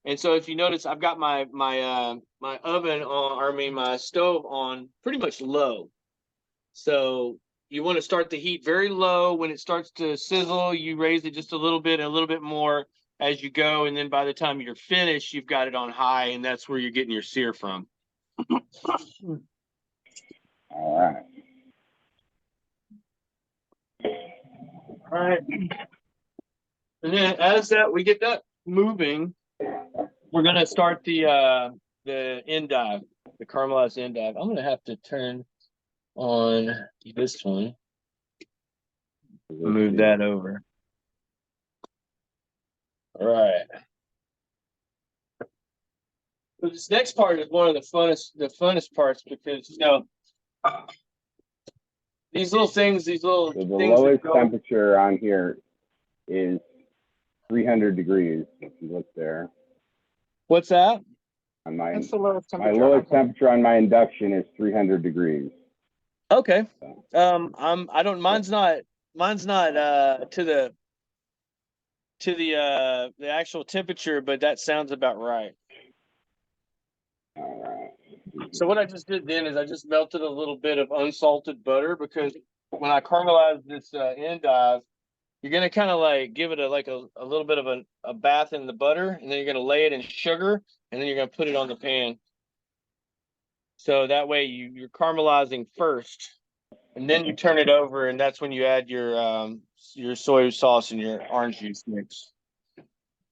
And so if you notice, I've got my oven on, or I mean my stove on pretty much low. So you want to start the heat very low. When it starts to sizzle, you raise it just a little bit more as you go. And then by the time you're finished, you've got it on high, and that's where you're getting your sear from. All right. All right. And then as we get that moving, we're gonna start the endive, the caramelized endive. I'm gonna have to turn on this one. Move that over. All right. So this next part is one of the funnest parts because these little things, So the lowest temperature on here is 300 degrees. If you look there. What's that? On my That's the lowest my temperature. lowest temperature on my induction is 300 degrees. Okay. Mine's not to the actual temperature, but that sounds about right. All right. So what I just did then is I just melted a little bit of unsalted butter because when I caramelize this endive, you're gonna kind of like give it a little bit of a bath in the butter, and then you're gonna lay it in sugar, and then you're gonna put it on the pan. So that way you're caramelizing first, and then you turn it over, and that's when you add your soy sauce and your orange juice mix.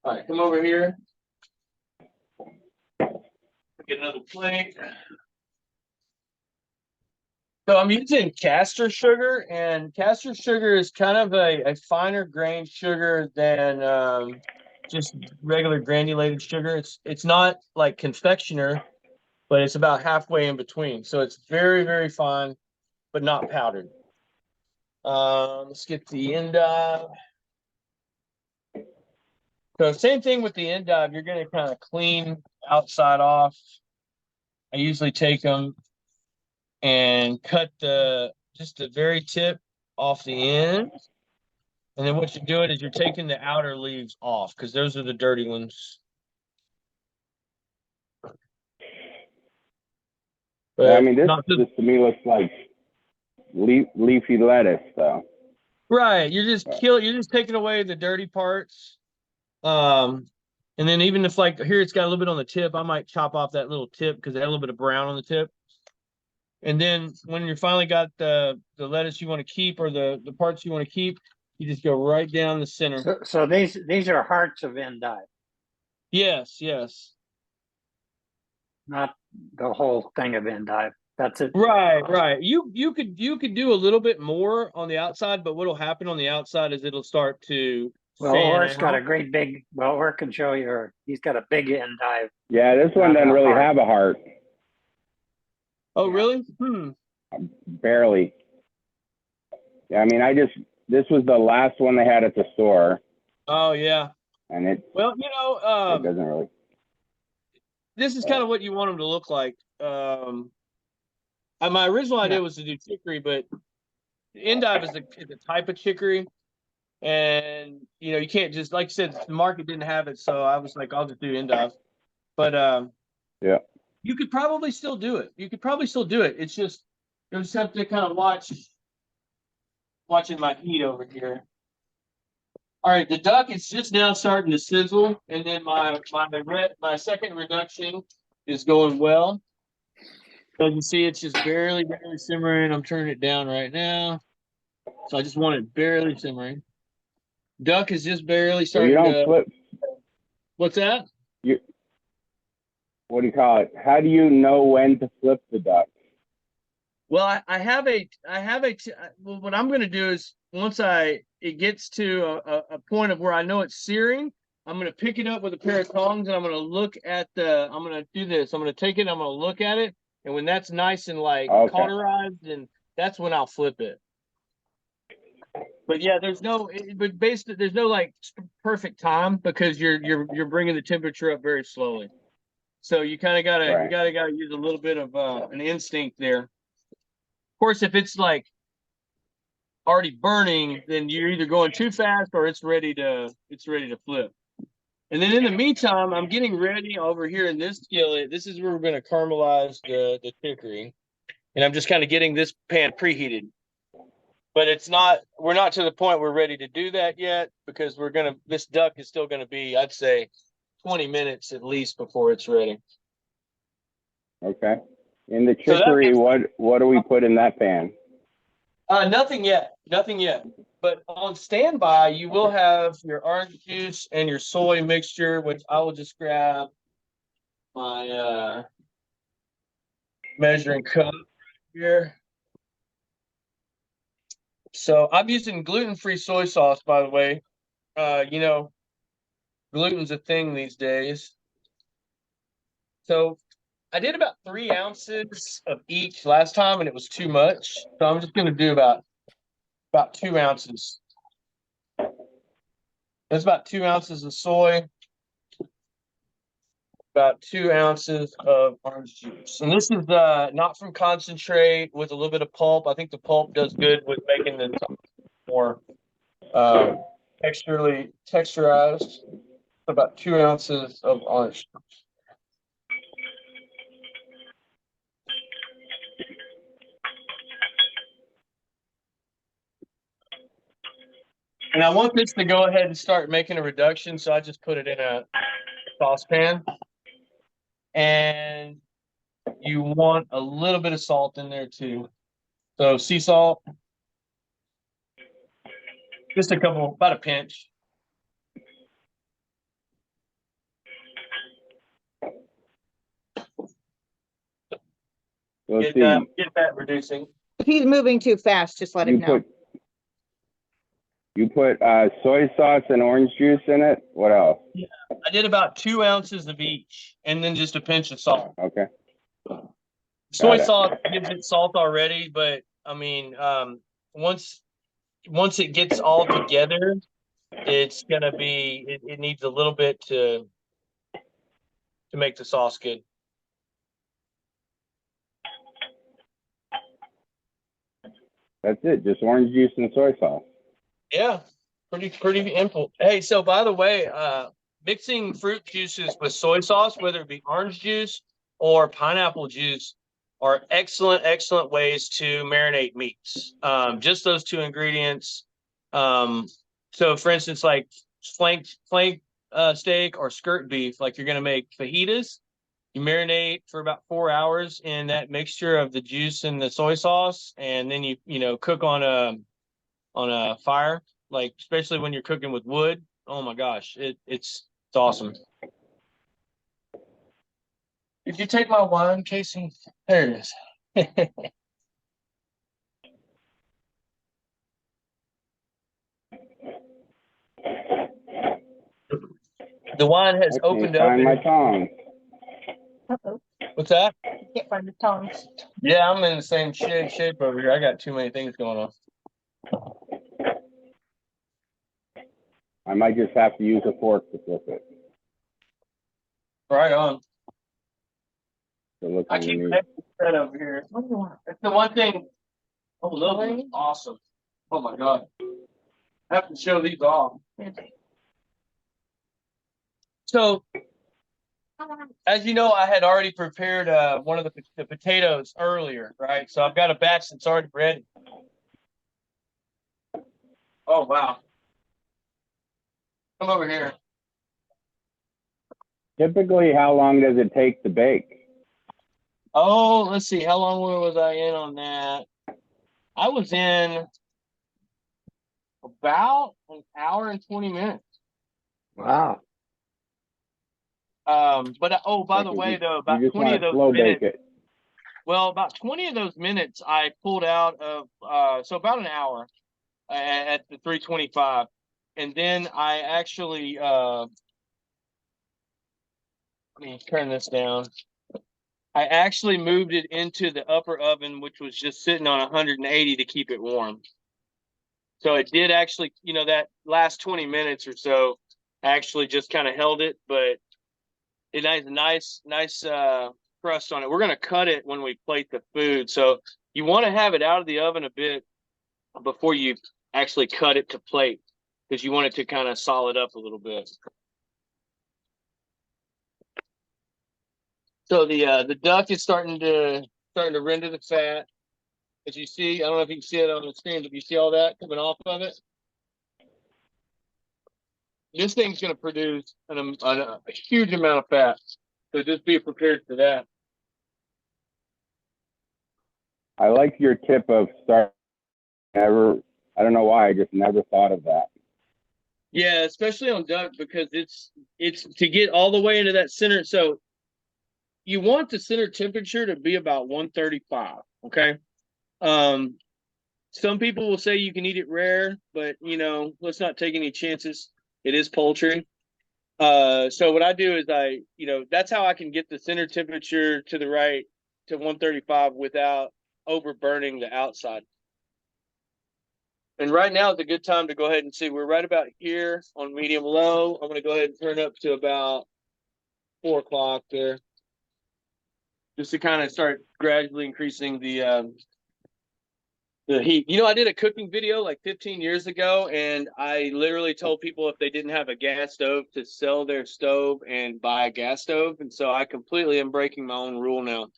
All right, come over here. Get another plate. So I'm using castor sugar, and castor sugar is kind of a finer grained sugar than just regular granulated sugar. It's not like confectioner, but it's about halfway in between. So it's very, very fine, but not powdered. Let's get the endive. So same thing with the endive. You're going to kind of clean outside off. I usually take them and cut just the very tip off the end. And then what you're doing is you're taking the outer leaves off because those are the dirty ones. But yeah, I mean, this to me looks like leafy lettuce, though. Right. You're just taking away the dirty parts. And then even if like here it's got a little bit on the tip, I might chop off that little tip because it had a little bit of brown on the tip. And then when you finally got the lettuce you want to keep or the parts you want to keep, you just go right down the center. So these are hearts of endive, Yes. not the whole thing of endive. That's it. Right. You could do a little bit more on the outside, but what'll happen on the outside is it'll start to Well, Or's got a great big. Well, Or can show you. He's got a big endive. Yeah, this one doesn't really have a heart. Oh, really? Barely. Yeah, I mean, this was the last one they had at the store. Oh yeah. And it doesn't really. This is kind of what you want them to look like. My original idea was to do chicory, but endive is a type of chicory. And, you know, you can't just, like you said, the market didn't have it. So I was like, I'll just do endive. But Yeah. you could probably still do it. It's just, you'll just have to kind of watching my heat over here. All right, the duck is just now starting to sizzle. And then my second reduction is going well. So you can see it's just barely simmering. I'm turning it down right now. So I just want it barely simmering. Duck is just barely So you starting don't flip. What's that? What do you call it? How do you know when to flip the duck? Well, what I'm going to do is once it gets to a point of where I know it's searing, I'm going to pick it up with a pair of tongs and I'm going to look at I'm going to do this. I'm going to take it, I'm going to look at it. And when that's nice and like cauterized, and that's when I'll flip it. But yeah, there's no like perfect time because you're bringing the temperature up very slowly. So you kind of gotta use a little bit of an instinct there. Of course, if it's like already burning, then you're either going too fast or it's ready to flip. And then in the meantime, I'm getting ready over here in this skillet. This is where we're going to caramelize the chicory, and I'm just kind of getting this pan preheated. But we're not to the point we're ready to do that yet because this duck is still going to be, I'd say, 20 minutes at least before it's ready. Okay. In the chicory, what do we put in that pan? Nothing yet. But on standby, you will have your orange juice and your soy mixture, which I will just grab my measuring cup here. So I'm using gluten-free soy sauce, by the way. You know, gluten's a thing these days. So I did about 3 ounces of each last time, and it was too much. So I'm just going to do about 2 ounces. That's about 2 ounces of soy, about 2 ounces of orange juice. And this is not from concentrate with a little bit of pulp. I think the pulp does good with making the more texturized. About 2 ounces of orange juice. And I want this to go ahead and start making a reduction, so I just put it in a saucepan. And you want a little bit of salt in there too. So sea salt, just about a pinch. Let's Get that reducing. If he's moving too fast, just let him know. You put soy sauce and orange juice in it. What else? Yeah, I did about 2 ounces of each, and then just a pinch of salt. Okay. Soy sauce gives it salt already, but I mean, once it gets all together, it's gonna be. It needs a little bit to make the sauce good. That's it. Just orange juice and soy sauce. Yeah, pretty simple. Hey, so by the way, mixing fruit juices with soy sauce, whether it be orange juice or pineapple juice, are excellent ways to marinate meats. Just those 2 ingredients. So for instance, like flank steak or skirt beef, like you're going to make fajitas, you marinate for about 4 hours in that mixture of the juice and the soy sauce, and then you cook on a fire, like especially when you're cooking with wood. Oh my gosh, it's awesome. Did you take my wine, Casey? There it is. The wine has opened up. Find my tongs. What's that? Can't find the tongs. Yeah, I'm in the same shape over here. I got too many things going on. I might just have to use a fork to flip it. Right on. To look I keep Right over here. It's the one thing. Oh, lovely. Awesome. Oh my God. I have to show these off. So, as you know, I had already prepared one of the potatoes earlier, right? So I've got a batch that's already ready. Oh, wow. Come over here. Typically, how long does it take to bake? Oh, let's see. How long was I in on that? I was in about an hour and 20 minutes. Wow. But oh, by the way, though, about You just 20 want of to those slow minutes. bake it. Well, about 20 of those minutes I pulled out of so about an hour at the 325. And then I actually let me turn this down. I actually moved it into the upper oven, which was just sitting on 180 to keep it warm. So it did actually, you know, that last 20 minutes or so actually just kind of held it, but it has a nice crust on it. We're going to cut it when we plate the food. So you want to have it out of the oven a bit before you actually cut it to plate, because you want it to kind of solid up a little bit. So the duck is starting to render the fat. As you see, I don't know if you can see it on the screen, but you see all that coming off of it? This thing's going to produce a huge amount of fat. So just be prepared for that. I like your tip of start. I don't know why, I just never thought of that. Yeah, especially on duck, because it's to get all the way into that center. So you want the center temperature to be about 135. Okay. Some people will say you can eat it rare, but you know, let's not take any chances. It is poultry. So what I do is that's how I can get the center temperature to the right to 135 without over burning the outside. And right now is a good time to go ahead and see. We're right about here on medium low. I'm going to go ahead and turn up to about 4 o'clock there, just to kind of start gradually increasing the heat. You know, I did a cooking video like 15 years ago, and I literally told people if they didn't have a gas stove to sell their stove and buy a gas stove. And so I completely am breaking my own rule now.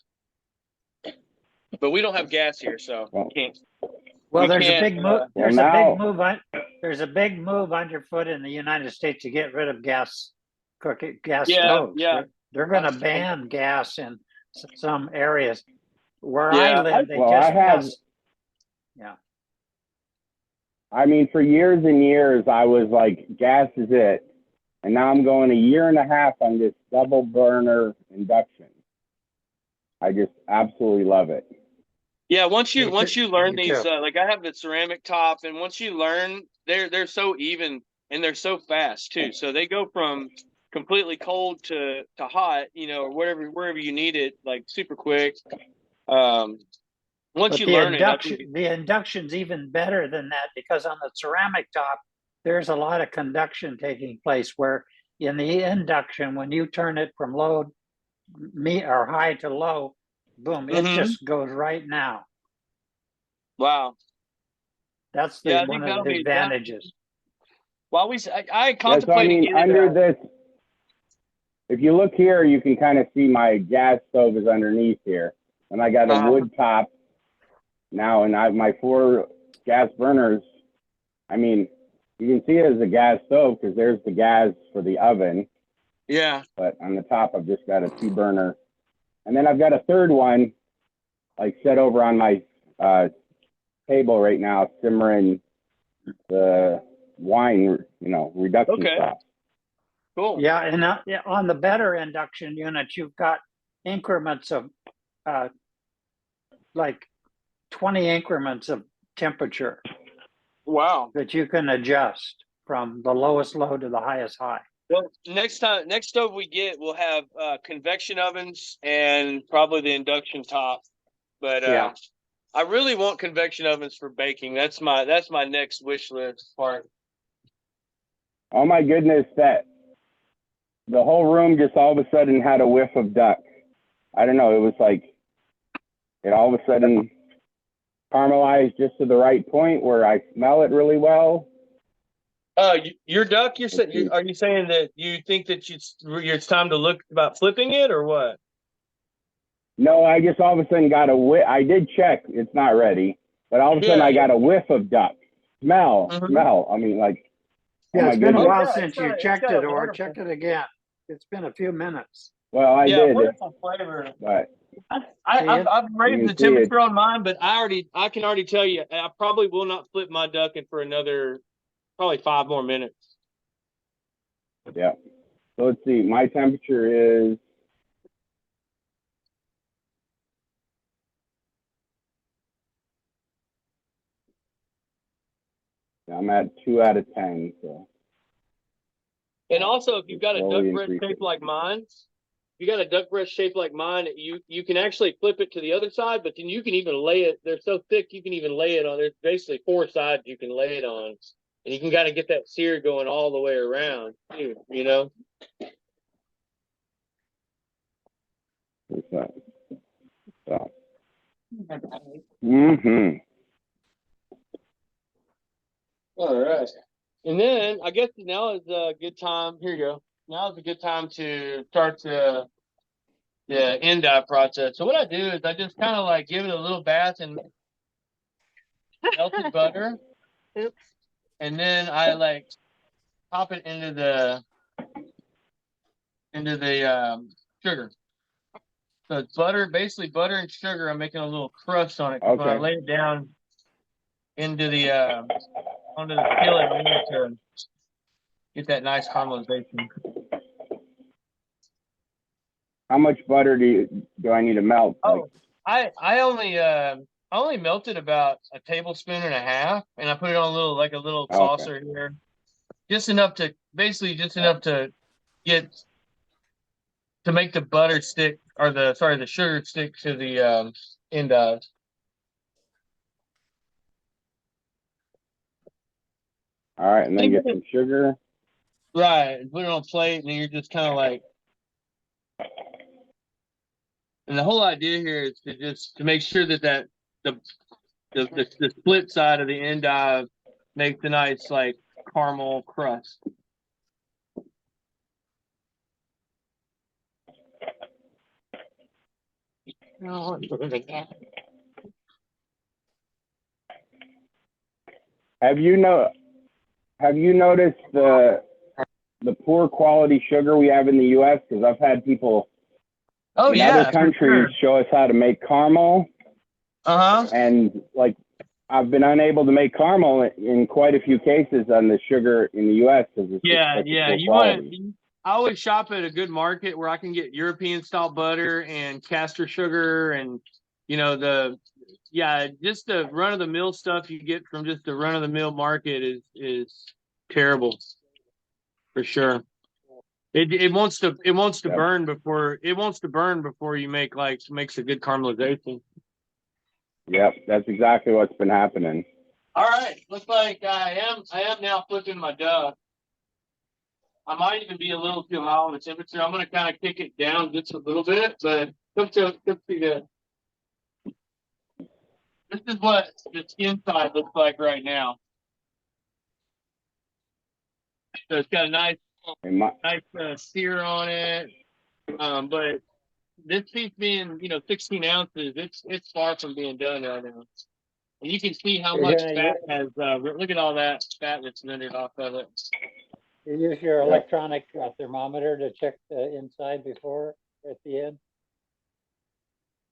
But we don't have gas here, so can't. Well, there's a big move. There's a big move underfoot in the United States to get rid of gas stoves. Yeah. They're going to ban gas in some areas. Where I live, they just passed. Yeah. I mean, for years and years, I was like, gas is it. And now I'm going a year and a half on this double burner induction. I just absolutely love it. Yeah, once you learn these, like I have the ceramic top, and once you learn, they're so even and they're so fast too. So they go from completely cold to hot, you know, or wherever you need it, like super quick. Once you learn the induction's even better than that, because on the ceramic top, there's a lot of conduction taking place, where in the induction, when you turn it from low or high to low, boom, it just goes right now. Wow. That's one of the advantages. Well, I contemplated under this, if you look here, you can kind of see my gas stove is underneath here. And I got a wood top now, and my 4 gas burners, I mean, you can see it as a gas stove because there's the gas for the oven. Yeah. But on the top, I've just got a 2 burner. And then I've got a third one, like set over on my table right now, simmering the wine, reduction sauce. Cool. Yeah, and on the better induction unit, you've got increments of like 20 increments of temperature. Wow. That you can adjust from the lowest low to the highest high. Well, next stove we get, we'll have convection ovens and probably the induction top. But I really want convection ovens for baking. That's my next wish list part. Oh my goodness, that the whole room just all of a sudden had a whiff of duck. I don't know, it was like it all of a sudden caramelized just to the right point where I smell it really well. Your duck, are you saying that you think that it's time to look about flipping it or what? No, I just all of a sudden got a whiff. I did check, it's not ready, but all of a sudden I got a whiff of duck. Smell. I mean, like, Yeah, it's been a while yeah, since you checked it, or check it again. It's been a few minutes. well, I did, wonderful flavor. but I've raised You the can see temperature on mine, but I can already tell you, I probably will not flip my duck in for another probably 5 more minutes. yeah. So let's see, my temperature is I'm at 2 out of 10. So. And also, if you've got a Slowly duck breast increasing. shaped like mine, you can actually flip it to the other side, but then you can even lay it. They're so thick, you can even lay it on. There's basically 4 sides you can lay it on, and you can kind of get that sear going all the way around too. You know. So. All right. And then I guess now is a good time. Here you go. Now is a good time to start the endive process. So what I do is I just kind of like give it a little bath in melted butter. Oops. And then I like pop it into the sugar. So it's butter, basically butter and sugar. I'm making a little crust on it. Okay. When I lay it down into the onto the skillet, I need to get that nice caramelization. How much butter do I need to melt? Oh, I only melted about a tablespoon and a half, and I put it on a little saucer here, just enough to get to make the butter stick, or the sugar stick to the endive. All right, and then get some sugar. Right, put it on a plate, and then you're just kind of like. And the whole idea here is to make sure that the split side of the endive makes a nice like caramel crust. Have you noticed the poor quality sugar we have in the U.S.? Because I've had people in other countries show us how to make caramel. And like I've been unable to make caramel in quite a few cases on the sugar in the U.S. because it's I always shop at a good market where I can get European style butter and castor sugar, and just the run of the mill stuff you get from just the run of the mill market is terrible for sure. It wants to burn before you makes a good caramelization. Yep, that's exactly what's been happening. All right, looks like I am now flipping my duck. I might even be a little too high on the temperature. I'm going to kind of kick it down just a little bit, but come see this. This is what the skin side looks like right now. So it's got a nice sear on it, but this piece being 16 ounces, it's far from being done right now. And you can see how much fat has. Look at all that fat that's rendered off of it. You use your electronic thermometer to check the inside before at the end.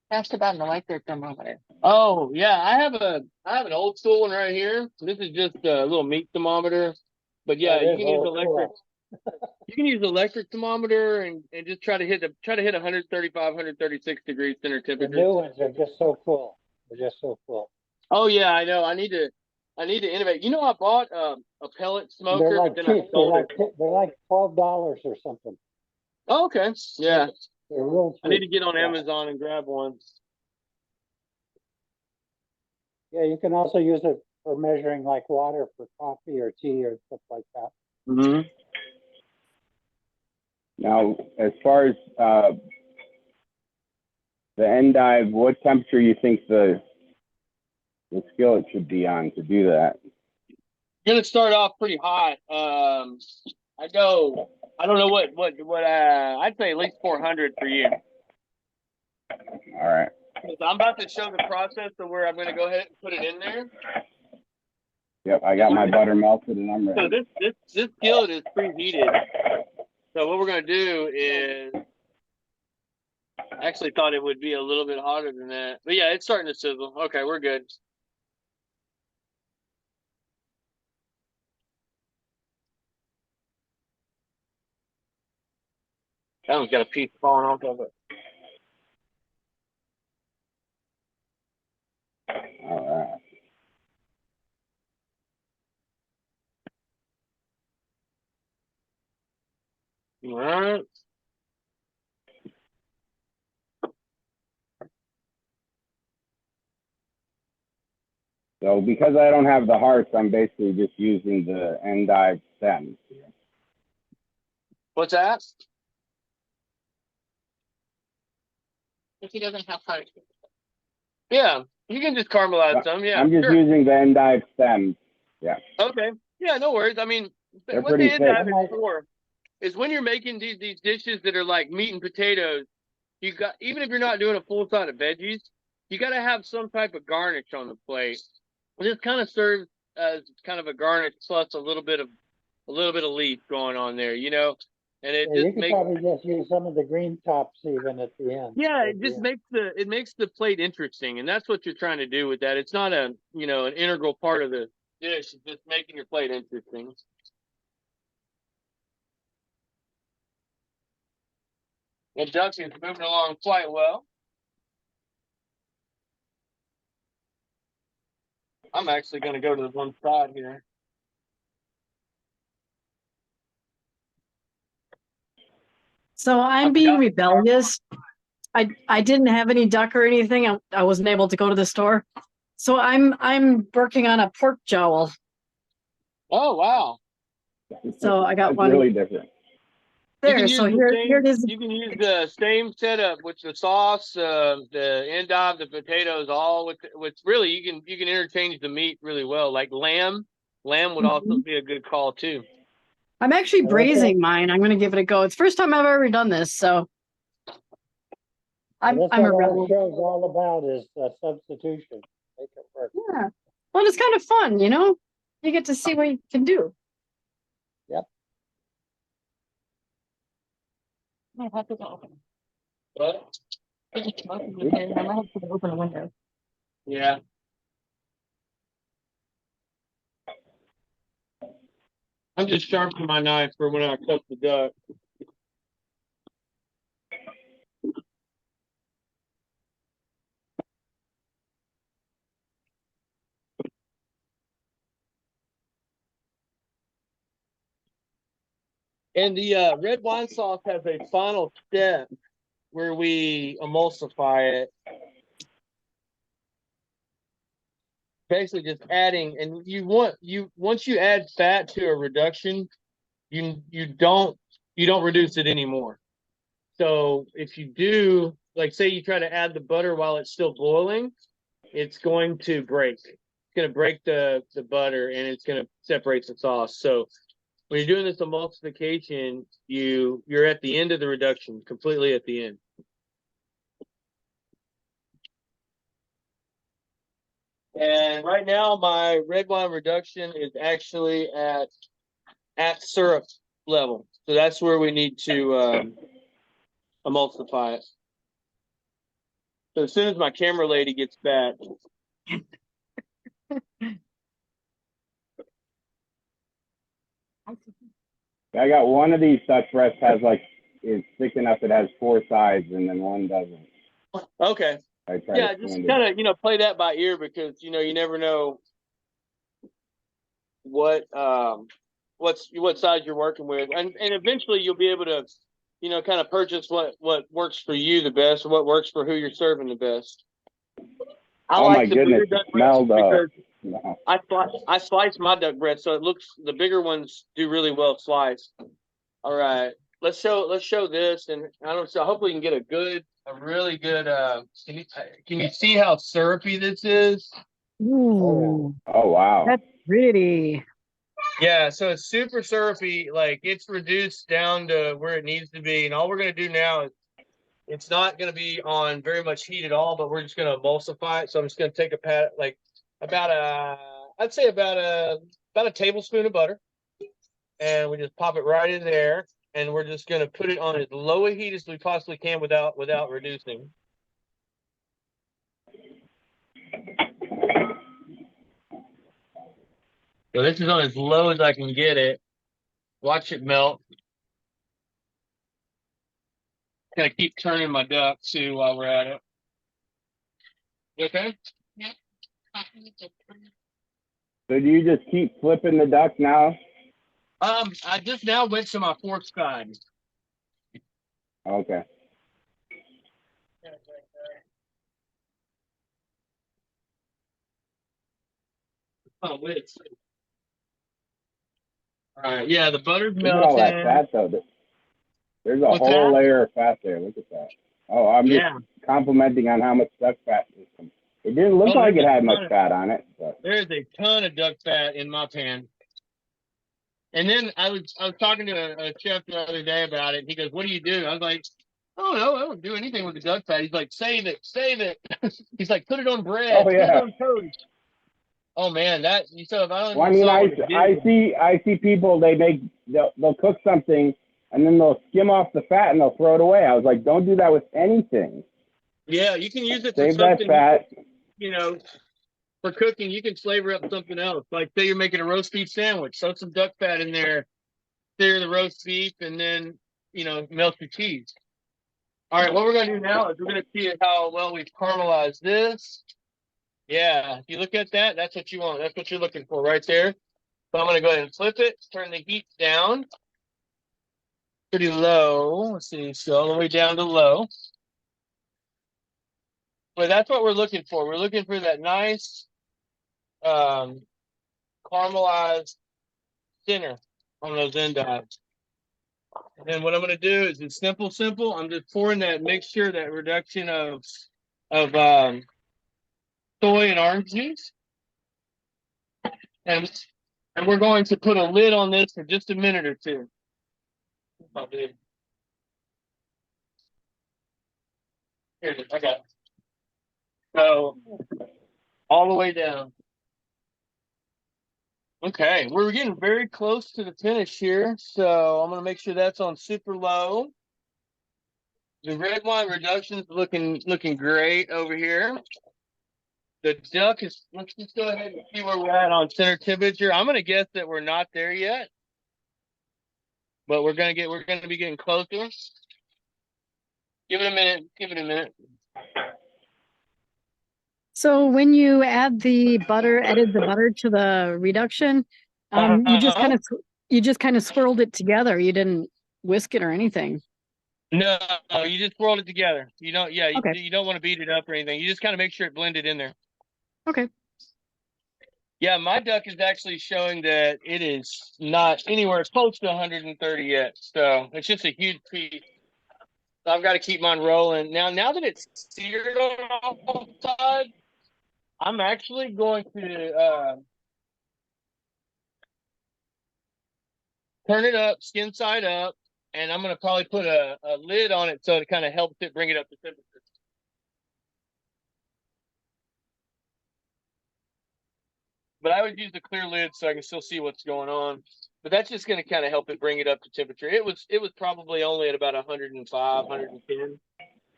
Asked about an electric thermometer. Oh yeah, I have an old school one right here. This is just a little meat thermometer, but yeah, you can use electric. You can use electric thermometer and just try to hit 135, 136 degrees center temperature. The new ones are just so cool. They're just so cool. Oh yeah, I know. I need to innovate. I bought a pellet smoker. They're like cheap. They're like $12 or something. Oh, okay. Yeah. They're real cheap. I need to get on Amazon and grab one. Yeah, you can also use it for measuring like water for coffee or tea or stuff like that. Mm-hmm. Now, as far as the endive, what temperature you think the skillet should be on to do that? Gonna start off pretty hot. I don't know what I'd say at least 400 for you. All right. I'm about to show the process of where I'm gonna go ahead and put it in there. Yep, I got my butter melted and I'm So ready. this skillet is preheated. So what we're gonna do is, I actually thought it would be a little bit hotter than that, but yeah, it's starting to sizzle. Okay, we're good. That one's got a piece falling off of it. All right. All right. So because I don't have the hearts, I'm basically just using the endive stems here. What's that? If he doesn't have heart. Yeah, you can just caramelize some. Yeah, I'm just sure. using the endive stems. Yeah. Okay. Yeah, no worries. I mean, They're what pretty the thick. endive is for is when you're making these dishes that are like meat and potatoes, you got, even if you're not doing a full side of veggies, you got to have some type of garnish on the plate. This kind of serves as kind of a garnish plus a little bit of leaf going on there, you know, and it Yeah, you just could makes, probably just use some of the green tops even at the end. yeah, At it the just end. makes the plate interesting, and that's what you're trying to do with that. It's not a, you know, an integral part of the dish. It's just making your plate interesting. The ducking's moving along quite well. I'm actually going to go to the one side here. So I'm being rebellious. I didn't have any duck or anything. I wasn't able to go to the store. So I'm working on a pork jowl. Oh, wow. So I got That's one really different. there. So here it is. You can use the same setup with the sauce, the endive, the potatoes, all with really you can interchange the meat really well. Like lamb would also be a good call too. I'm actually braising mine. I'm going to give it a go. It's the first time I've ever done this, so I'm That's a what rebel. our show's all about is substitution. Make it work. Yeah. Well, it's kind of fun, you know. You get to see what you can do. Yep. My house isn't open. But It's just smoking in here. I might have to open a window. yeah. I'm just sharpening my knife for when I cook the duck. And the red wine sauce has a final step where we emulsify it. Basically just adding, and once you add fat to a reduction, you don't reduce it anymore. So if you do, like say you try to add the butter while it's still boiling, it's going to break. It's going to break the butter and it's going to separate the sauce. So when you're doing this emulsification, you're at the end of the reduction, completely at the end. And right now, my red wine reduction is actually at syrup level. So that's where we need to emulsify it. So as soon as my camera lady gets back. I got one of these duck breasts has like, it's thick enough it has 4 sides and then one doesn't. Okay. Yeah, just kind of, play that by ear because, you never know what size you're working with. And eventually you'll be able to, kind of purchase what works for you the best or what works for who you're serving the best. Oh my goodness, it smelled no. I slice my duck breast so the bigger ones do really well sliced. All right. let's show this, and I don't know. Hopefully, we can get a really good. Can you see how syrupy this is? Ooh, Oh, wow. that's pretty. Yeah, so it's super syrupy. Like it's reduced down to where it needs to be, and all we're gonna do now is it's not gonna be on very much heat at all, but we're just gonna emulsify it. So I'm just gonna take a pat, like I'd say about a tablespoon of butter, and we just pop it right in there, and we're just gonna put it on as low a heat as we possibly can without reducing. So this is on as low as I can get it. Watch it melt. Gonna keep turning my duck too while we're at it. You okay? So do you just keep flipping the duck now? I just now went to my fourth side. Okay. Oh, wait. All right, yeah, the butter's Look at all that melting. fat, though. There's a What's whole that? layer of fat there. Look at that. Oh, I'm Yeah. just complimenting on how much duck fat is. It didn't look like it had much fat on it. But. There's a ton of duck fat in my pan. And then I was talking to a chef the other day about it. He goes, "What do you do?" I was like, "Oh no, I don't do anything with the duck fat." He's like, "Save it, save it." He's like, "Put it on bread, Oh, put it yeah. on toast." Oh man, that you said if I don't Well, I even mean, saw what it did. I see people, they'll cook something and then they'll skim off the fat and they'll throw it away. I was like, don't do that with anything. Yeah, you can use it for Save that something, fat. you know, for cooking. You can flavor up something else. Like say you're making a roast beef sandwich, throw some duck fat in there, sear the roast beef, and then melt your cheese. All right, what we're gonna do now is we're gonna see how well we've caramelized this. Yeah, if you look at that, that's what you want. That's what you're looking for right there. So I'm gonna go ahead and flip it, turn the heat down pretty low. Let's see, so all the way down to low. But that's what we're looking for. We're looking for that nice caramelized center on those endives. And then what I'm going to do is it's simple. I'm just pouring that mixture, that reduction of soy and orange juice, and we're going to put a lid on this for just a minute or two. Here it is. I got it. So all the way down. Okay, we're getting very close to the finish here, so I'm going to make sure that's on super low. The red wine reduction is looking great over here. The duck is, let's just go ahead and see where we're at on center temperature. I'm going to guess that we're not there yet, but we're going to be getting closer. Give it a minute. So when you added the butter to the reduction, you just kind of swirled it together. You didn't whisk it or anything. No, you just swirled it together. You don't, Okay. you don't want to beat it up or anything. You just kind of make sure it blended in there. Okay. Yeah, my duck is actually showing that it is not anywhere close to 130 yet. So it's just a huge piece. So I've got to keep mine rolling. Now that it's seared on all sides, I'm actually going to turn it up, skin side up, and I'm going to probably put a lid on it so it kind of helps it bring it up to temperature. But I would use the clear lid so I can still see what's going on. But that's just going to kind of help it bring it up to temperature. It was probably only at about 105, 110.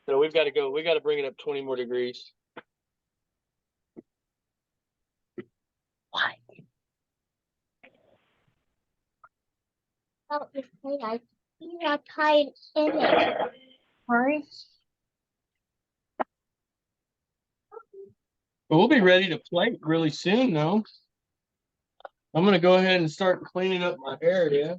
So we've got to bring it up 20 more degrees. Why? Oh, it's I see that tied in it. Sorry. But we'll be ready to plate really soon, though. I'm going to go ahead and start cleaning up my area.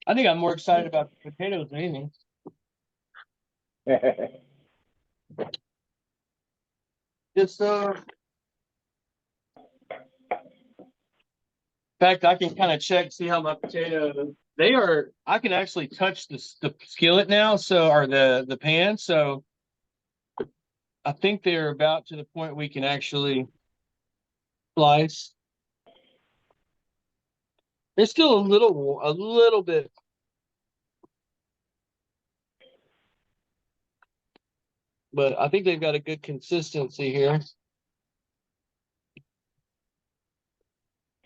I think I'm more excited about the potatoes than anything. It's in fact, I can kind of check, see how my potatoes, I can actually touch the skillet now, so, or the pan. So I think they're about to the point we can actually slice. There's still a little bit. But I think they've got a good consistency here.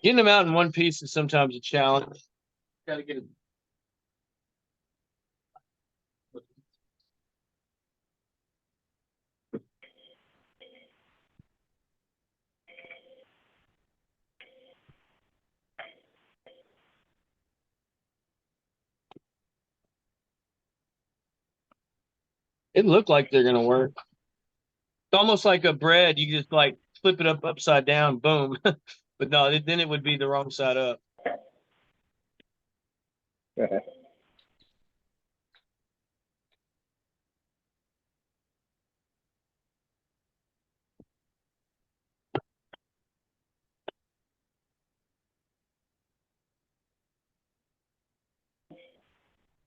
Getting them out in one piece is sometimes a challenge. Got to get it. It looked like they're gonna work. It's almost like a bread. You just like flip it up upside down, boom. But no, then it would be the wrong side up.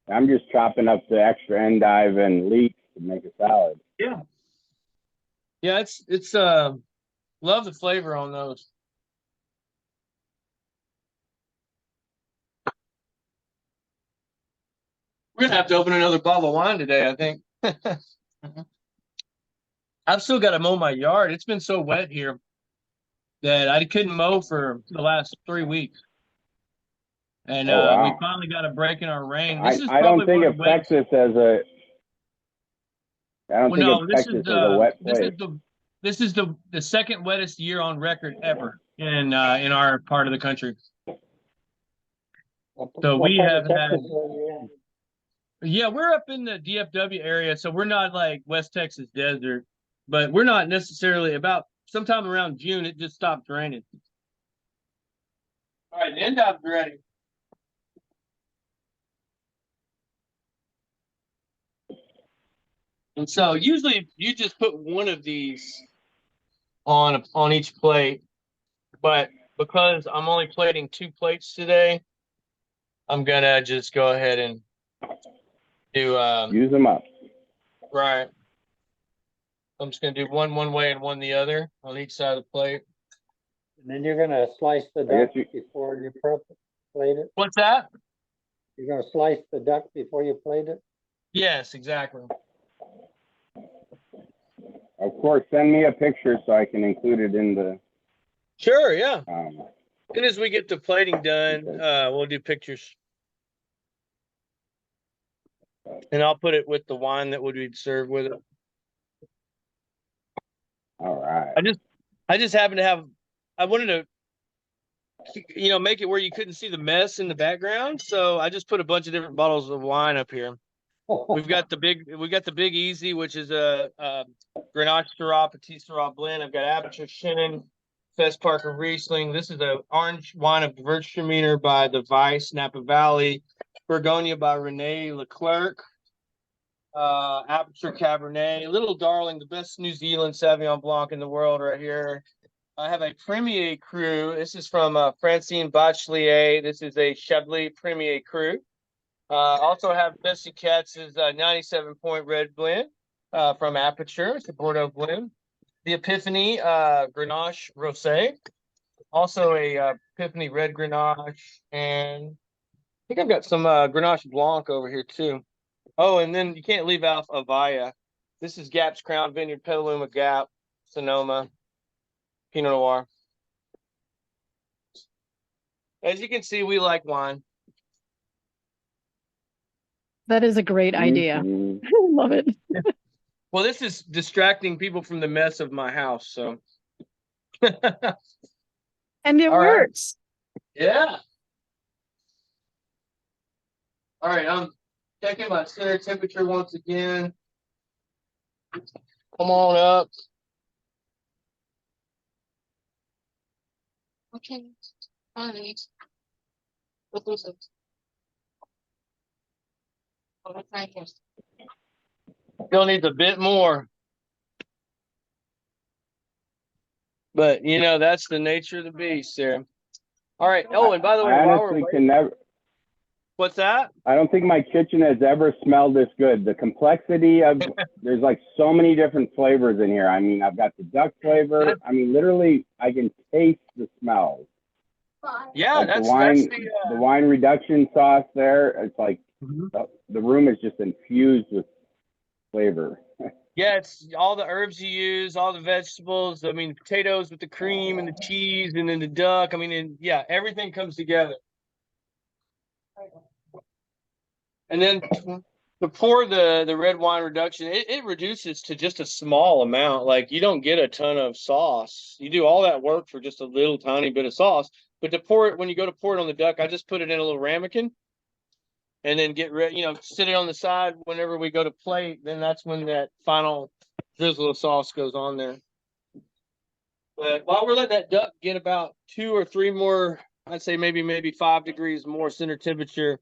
I'm just chopping up the extra endive and leeks to make a salad. Yeah. Yeah, it's love the flavor on those. We're gonna have to open another bottle of wine today, I think. I've still got to mow my yard. It's been so wet here that I couldn't mow for the last 3 weeks. And Oh, wow. we finally got a break in our rain. I don't think of Texas as a. I don't think of Texas as a wet place. This is the second wettest year on record ever in our part of the country. So we have had. Yeah, we're up in the DFW area, so we're not like West Texas desert, but we're not necessarily about sometime around June. It just stopped raining. All right, the endive's ready. And so usually you just put one of these on each plate, but because I'm only plating 2 plates today, I'm gonna just go ahead and do use them up. Right. I'm just gonna do one way and one the other on each side of the plate. And then you're gonna slice the duck before you plate it? What's that? You're gonna slice the duck before you plate it? Yes, exactly. Of course, send me a picture so I can include it in the. Sure, yeah. As soon as we get the plating done, we'll do pictures. And I'll put it with the wine that would be served with it. All right. I just happen to have, I wanted to, make it where you couldn't see the mess in the background. So I just put a bunch of different bottles of wine up here. We got the Big Easy, which is a Grenache Syrah, Petit Syrah blend. I've got Aperture Chenin, Fest Parker Riesling. This is an orange wine of Gewürztraminer by the Weiss, Napa Valley. Burgonia by René Leclerc. Aperture Cabernet, Little Darling, the best New Zealand Sauvignon Blanc in the world right here. I have a Premier Cru. This is from Francine Bachelier. This is a Chablis Premier Cru. Also have Bessie Katz's 97-point red blend from Aperture. It's a Bordeaux blend. The Epiphany Grenache Rosé. Also a Epiphany red Grenache. And I think I've got some Grenache Blanc over here too. Oh, and then you can't leave out Avaya. This is Gap's Crown Vineyard, Petaluma Gap, Sonoma, Pinot Noir. As you can see, we like wine. That is a great idea. Mm-hmm. I love it. Well, this is distracting people from the mess of my house, so. And it works. Right. Yeah. All right, I'm checking my center temperature once again. Come on up. Okay. All right. What is it? Still needs a bit more. But you know, that's the nature of the beast there. All right. Oh, and by the way, I while we're honestly waiting, can never. what's that? I don't think my kitchen has ever smelled this good. The complexity of there's like so many different flavors in here. I mean, I've got the duck flavor. I mean, literally, I can taste the smells. Yeah, Like that's the wine reduction sauce there. It's like the room is just infused with flavor. yeah, it's all the herbs you use, all the vegetables. I mean, potatoes with the cream and the cheese, and then the duck. I mean, and yeah, everything comes together. And then to pour the red wine reduction, it reduces to just a small amount. Like you don't get a ton of sauce. You do all that work for just a little tiny bit of sauce. But to pour it, when you go to pour it on the duck, I just put it in a little ramekin and then get ready, you know, sit it on the side whenever we go to plate. Then that's when that final drizzle of sauce goes on there. But while we're letting that duck get about 2 or 3 more, I'd say maybe 5 degrees more center temperature,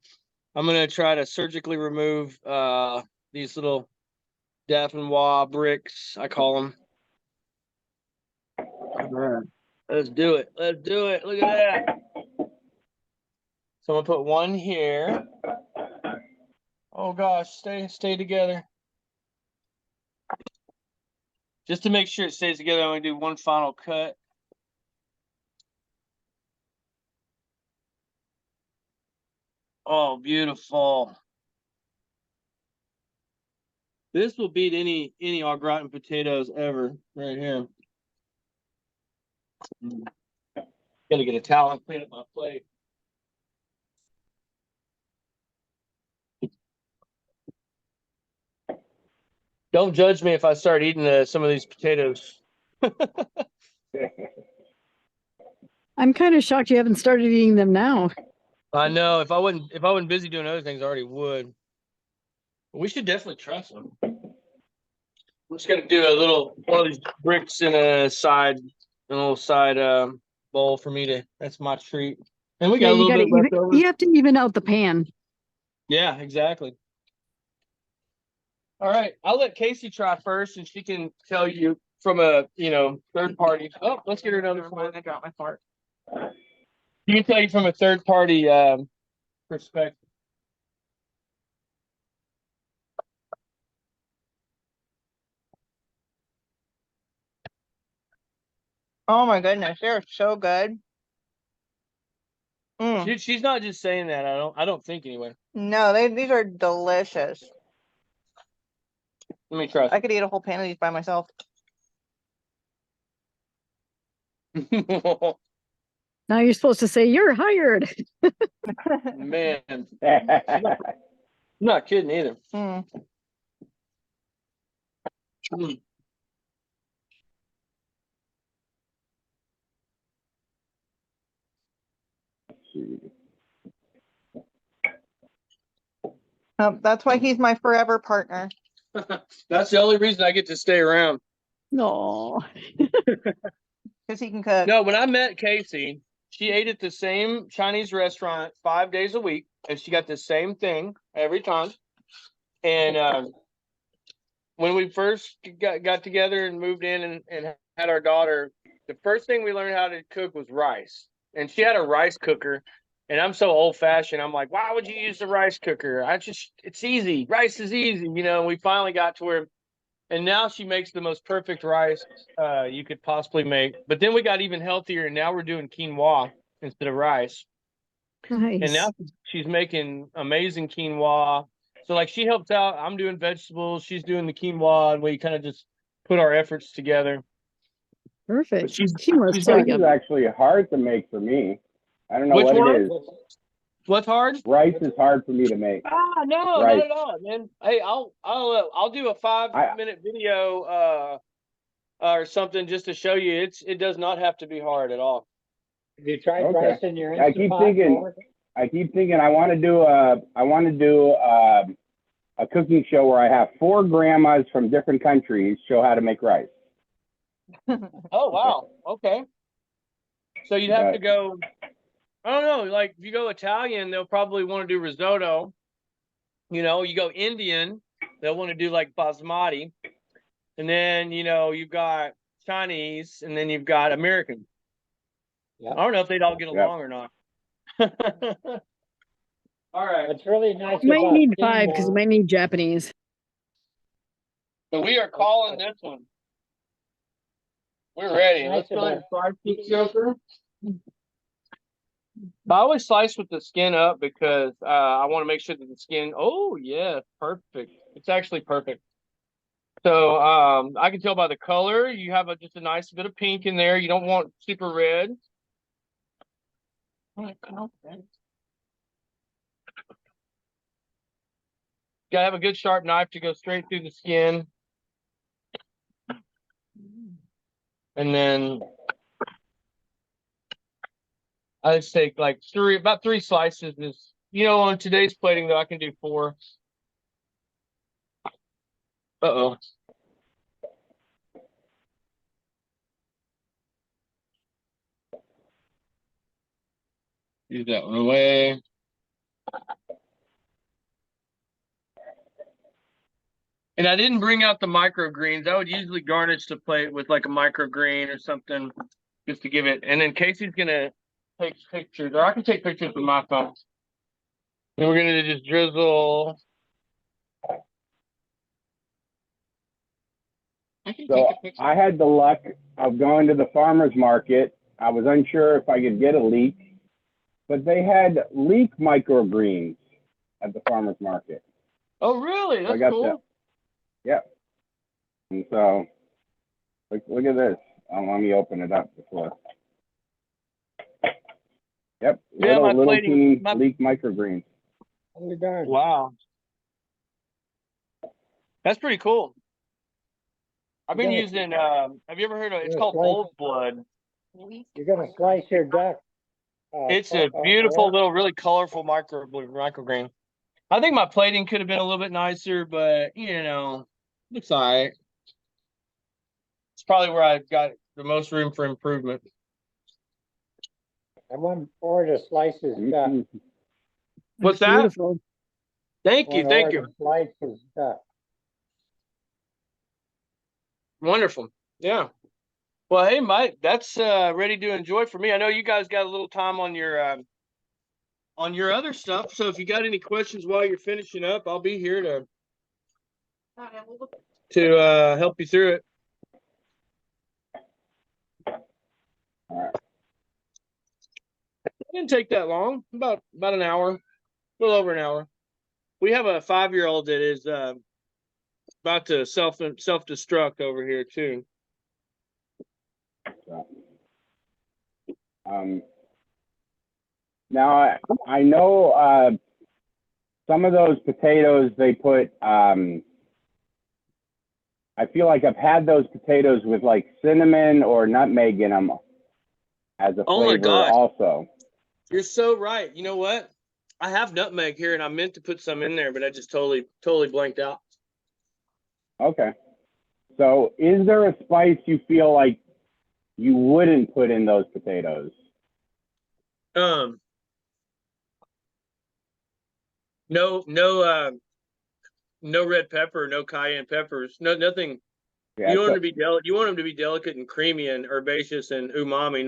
I'm going to try to surgically remove these little Dauphinoise bricks, I call them. All right. Let's do it. Let's do it. Look at that. So I'm going to put one here. Oh, gosh. Stay together. Just to make sure it stays together, I'm going to do one final cut. Oh, beautiful. This will beat any au gratin potatoes ever right here. Gotta get a towel and clean up my plate. Don't judge me if I start eating some of these potatoes. I'm kind of shocked you haven't started eating them now. I know if I wasn't busy doing other things, I already would. We should definitely try some. I'm just gonna do one of these bricks in a little side bowl for me to. That's my treat. And we got a little bit left over. You have to even out the pan. Yeah, exactly. All right, I'll let Casey try first, and she can tell you from a third party. Oh, let's get her another one. I got my part. She can tell you from a third party perspective. Oh my goodness, they're so good. She's not just saying that. I don't think anyway. No, these are delicious. Let me try. I could eat a whole pan of these by myself. Now you're supposed to say you're hired. Man, I'm not kidding either. That's why he's my forever partner. That's the only reason I get to stay around. No. Because he can cook. No, when I met Casey, she ate at the same Chinese restaurant 5 days a week, and she got the same thing every time. And when we first got together and moved in and had our daughter, the first thing we learned how to cook was rice. And she had a rice cooker. And I'm so old fashioned. I'm like, why would you use the rice cooker? It's easy. Rice is easy. And we finally got to where, and now she makes the most perfect rice you could possibly make. But then we got even healthier, and now we're doing quinoa instead of rice. Nice. And now she's making amazing quinoa. So like she helps out. I'm doing vegetables. She's doing the quinoa, and we kind of just put our efforts together. Perfect. She's Rice is actually hard to make for me. I don't know Which what one? it is. What's hard? Rice is hard for me to make. No, Rice. not at all, man. Hey, I'll do a 5-minute video or something just to show you. It does not have to be hard at all. Have you tried rice in your I keep thinking I want to do a cooking show where I have 4 grandmas from different countries show how to make rice. Oh wow. Okay. So you'd have to go. I don't know. Like if you go Italian, they'll probably want to do risotto. You know, you go Indian, they'll want to do like basmati. And then, you know, you've got Chinese, and then you've got American. Yeah. I don't know if they'd all get along or not. All right. What's really nice You might about need 5 because you Timor, might need Japanese. So we are calling this one. We're ready. Nice Let's go ahead and about- slice this joker. I always slice with the skin up because I want to make sure that the skin. Oh yeah, perfect. It's actually perfect. So I can tell by the color you have just a nice bit of pink in there. You don't want super red. Gotta have a good sharp knife to go straight through the skin. And then I just take like about 3 slices. Is, you know, on today's plating though, I can do 4. Uh-oh. Use that one away. And I didn't bring out the microgreens. I would usually garnish the plate with like a microgreen or something just to give it. And then Casey's gonna take pictures, or I can take pictures with my phone. And we're gonna just drizzle. So I had the luck of going to the farmer's market. I was unsure if I could get a leek, but they had leek microgreens at the farmer's market. Oh, really? So I That's got cool. that. Yep. And so, look at this. Let me open it up before. Yep. Yeah, my little plating- teeny leek microgreens. Oh, darn. Wow. That's pretty cool. I've been Yeah. using have you ever heard of it's Yeah, called slice- Bull's Blood. You're gonna slice your duck. It's a beautiful little, really colorful microgreen. I think my plating could have been a little bit nicer, but you know, looks all right. It's probably where I've got the most room for improvement. I want or to slice his duck. What's It's that? beautiful. Thank you, thank you. Slice his duck. Wonderful. Yeah. Well, hey, Mike, that's ready to enjoy for me. I know you guys got a little time on your other stuff. So if you got any questions while you're finishing up, I'll be here to help you through it. It didn't take that long. About an hour, a little over an hour. We have a 5-year-old that is about to self-destruct over here too. Now I know some of those potatoes they put. I feel like I've had those potatoes with like cinnamon or nutmeg in them as a Oh my flavor gosh. also. You're so right. You know what? I have nutmeg here, and I meant to put some in there, but I just totally blanked out. Okay. So is there a spice you feel like you wouldn't put in those potatoes? No red pepper, no cayenne peppers, nothing. Yeah, You want them to be You want them to be delicate and creamy and herbaceous and umami,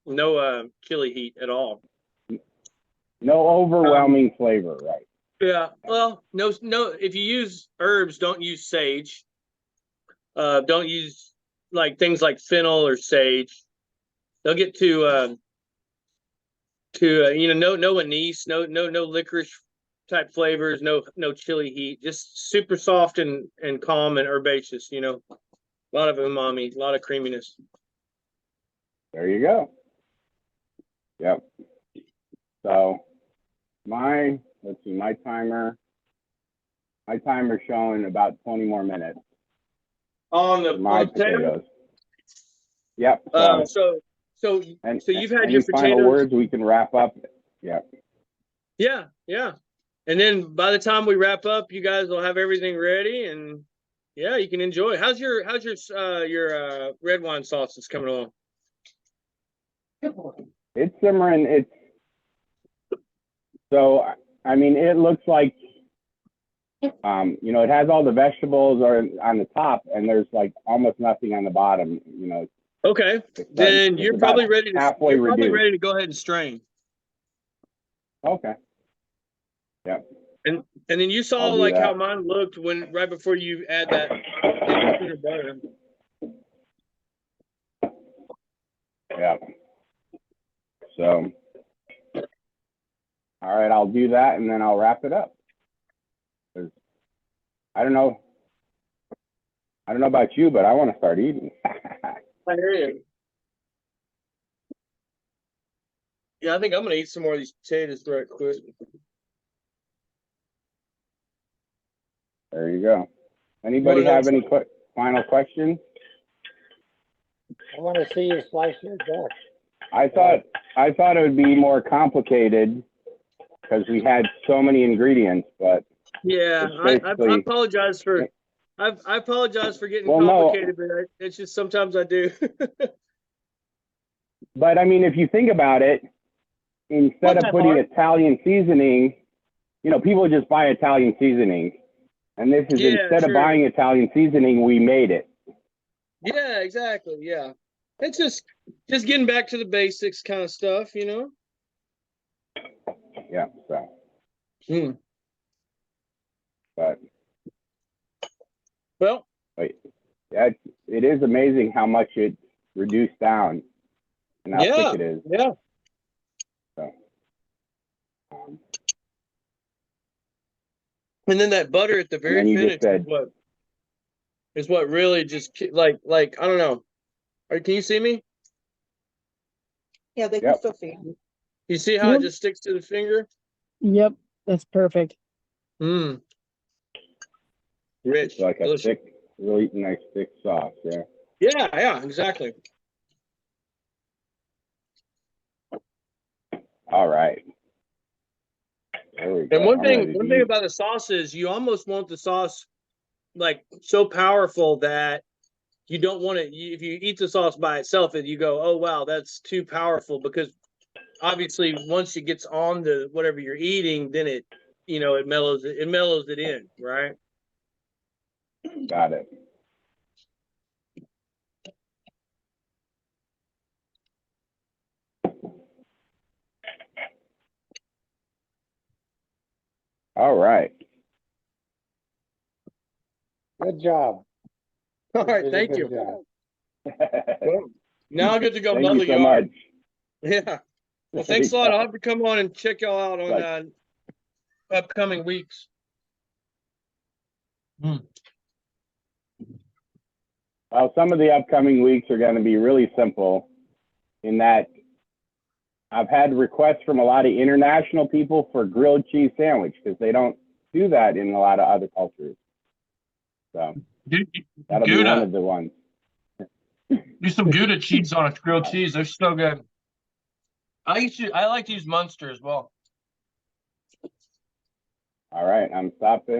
no chili heat at all. no overwhelming flavor, right? Yeah. Well, no. If you use herbs, don't use sage. Don't use like things like fennel or sage. They'll get to you know, no anise, no licorice type flavors, no chili heat, just super soft and calm and herbaceous, you know. A lot of umami, a lot of creaminess. There you go. Yep. So let's see, my timer's showing about 20 more minutes. On the My potato? potatoes. Yep. So you've had your final potatoes. words, we can wrap up. Yep. Yeah. And then by the time we wrap up, you guys will have everything ready, and yeah, you can enjoy. How's your red wine sauce that's coming along? It's simmering. So I mean, it looks like You know, it has all the vegetables are on the top, and there's like almost nothing on the bottom. You know, Okay, then you're about probably ready to halfway you're probably reduced. ready to go ahead and strain. Okay. Yeah. And then you saw I'll do like how that. mine looked when right before you add that tablespoon of butter. Yeah. So, all right, I'll do that, and then I'll wrap it up. 'Cause I don't know about you, but I want to start eating. I hear you. Yeah, I think I'm gonna eat some more of these potatoes right quick. There you go. Anybody have any final questions? I want to see you slice your duck. I thought it would be more complicated because we had so many ingredients, but Yeah, I apologize for I apologize for getting complicated, but it's just sometimes I do. But I mean, if you think about it, instead of putting Italian seasoning, you know, people just buy Italian seasoning, and this is instead of buying Italian seasoning, we made it. Yeah, exactly. Yeah, it's just getting back to the basics kind of stuff, you know. Yeah. So. But. Well. Yeah, it is amazing how much it reduced down and how thick it is. Yeah. So. And then that butter at the very finish is what really just like I don't know. Can you see me? Yeah, they can still see. You see how it just sticks to the finger? Yep, that's perfect. Rich, like a delicious. thick, really nice thick sauce. Yeah. Yeah, exactly. All right. There we go. And one thing about the sauce is you almost want the sauce like so powerful that you don't want it. If you eat the sauce by itself, and you go, "Oh wow, that's too powerful," because obviously once it gets on the whatever you're eating, then it mellows it in, right? Got it. All right. Good job. All right, thank you. Well, now I get to go mow the yard. Yeah. Well, thanks a lot. I'll have to come on and check y'all out on upcoming weeks. Well, some of the upcoming weeks are going to be really simple in that I've had requests from a lot of international people for grilled cheese sandwich because they don't do that in a lot of other cultures. So that'll be one of the ones. Do some Gouda cheese on a grilled cheese. They're so good. I like to use Munster as well. All right, I'm stopping.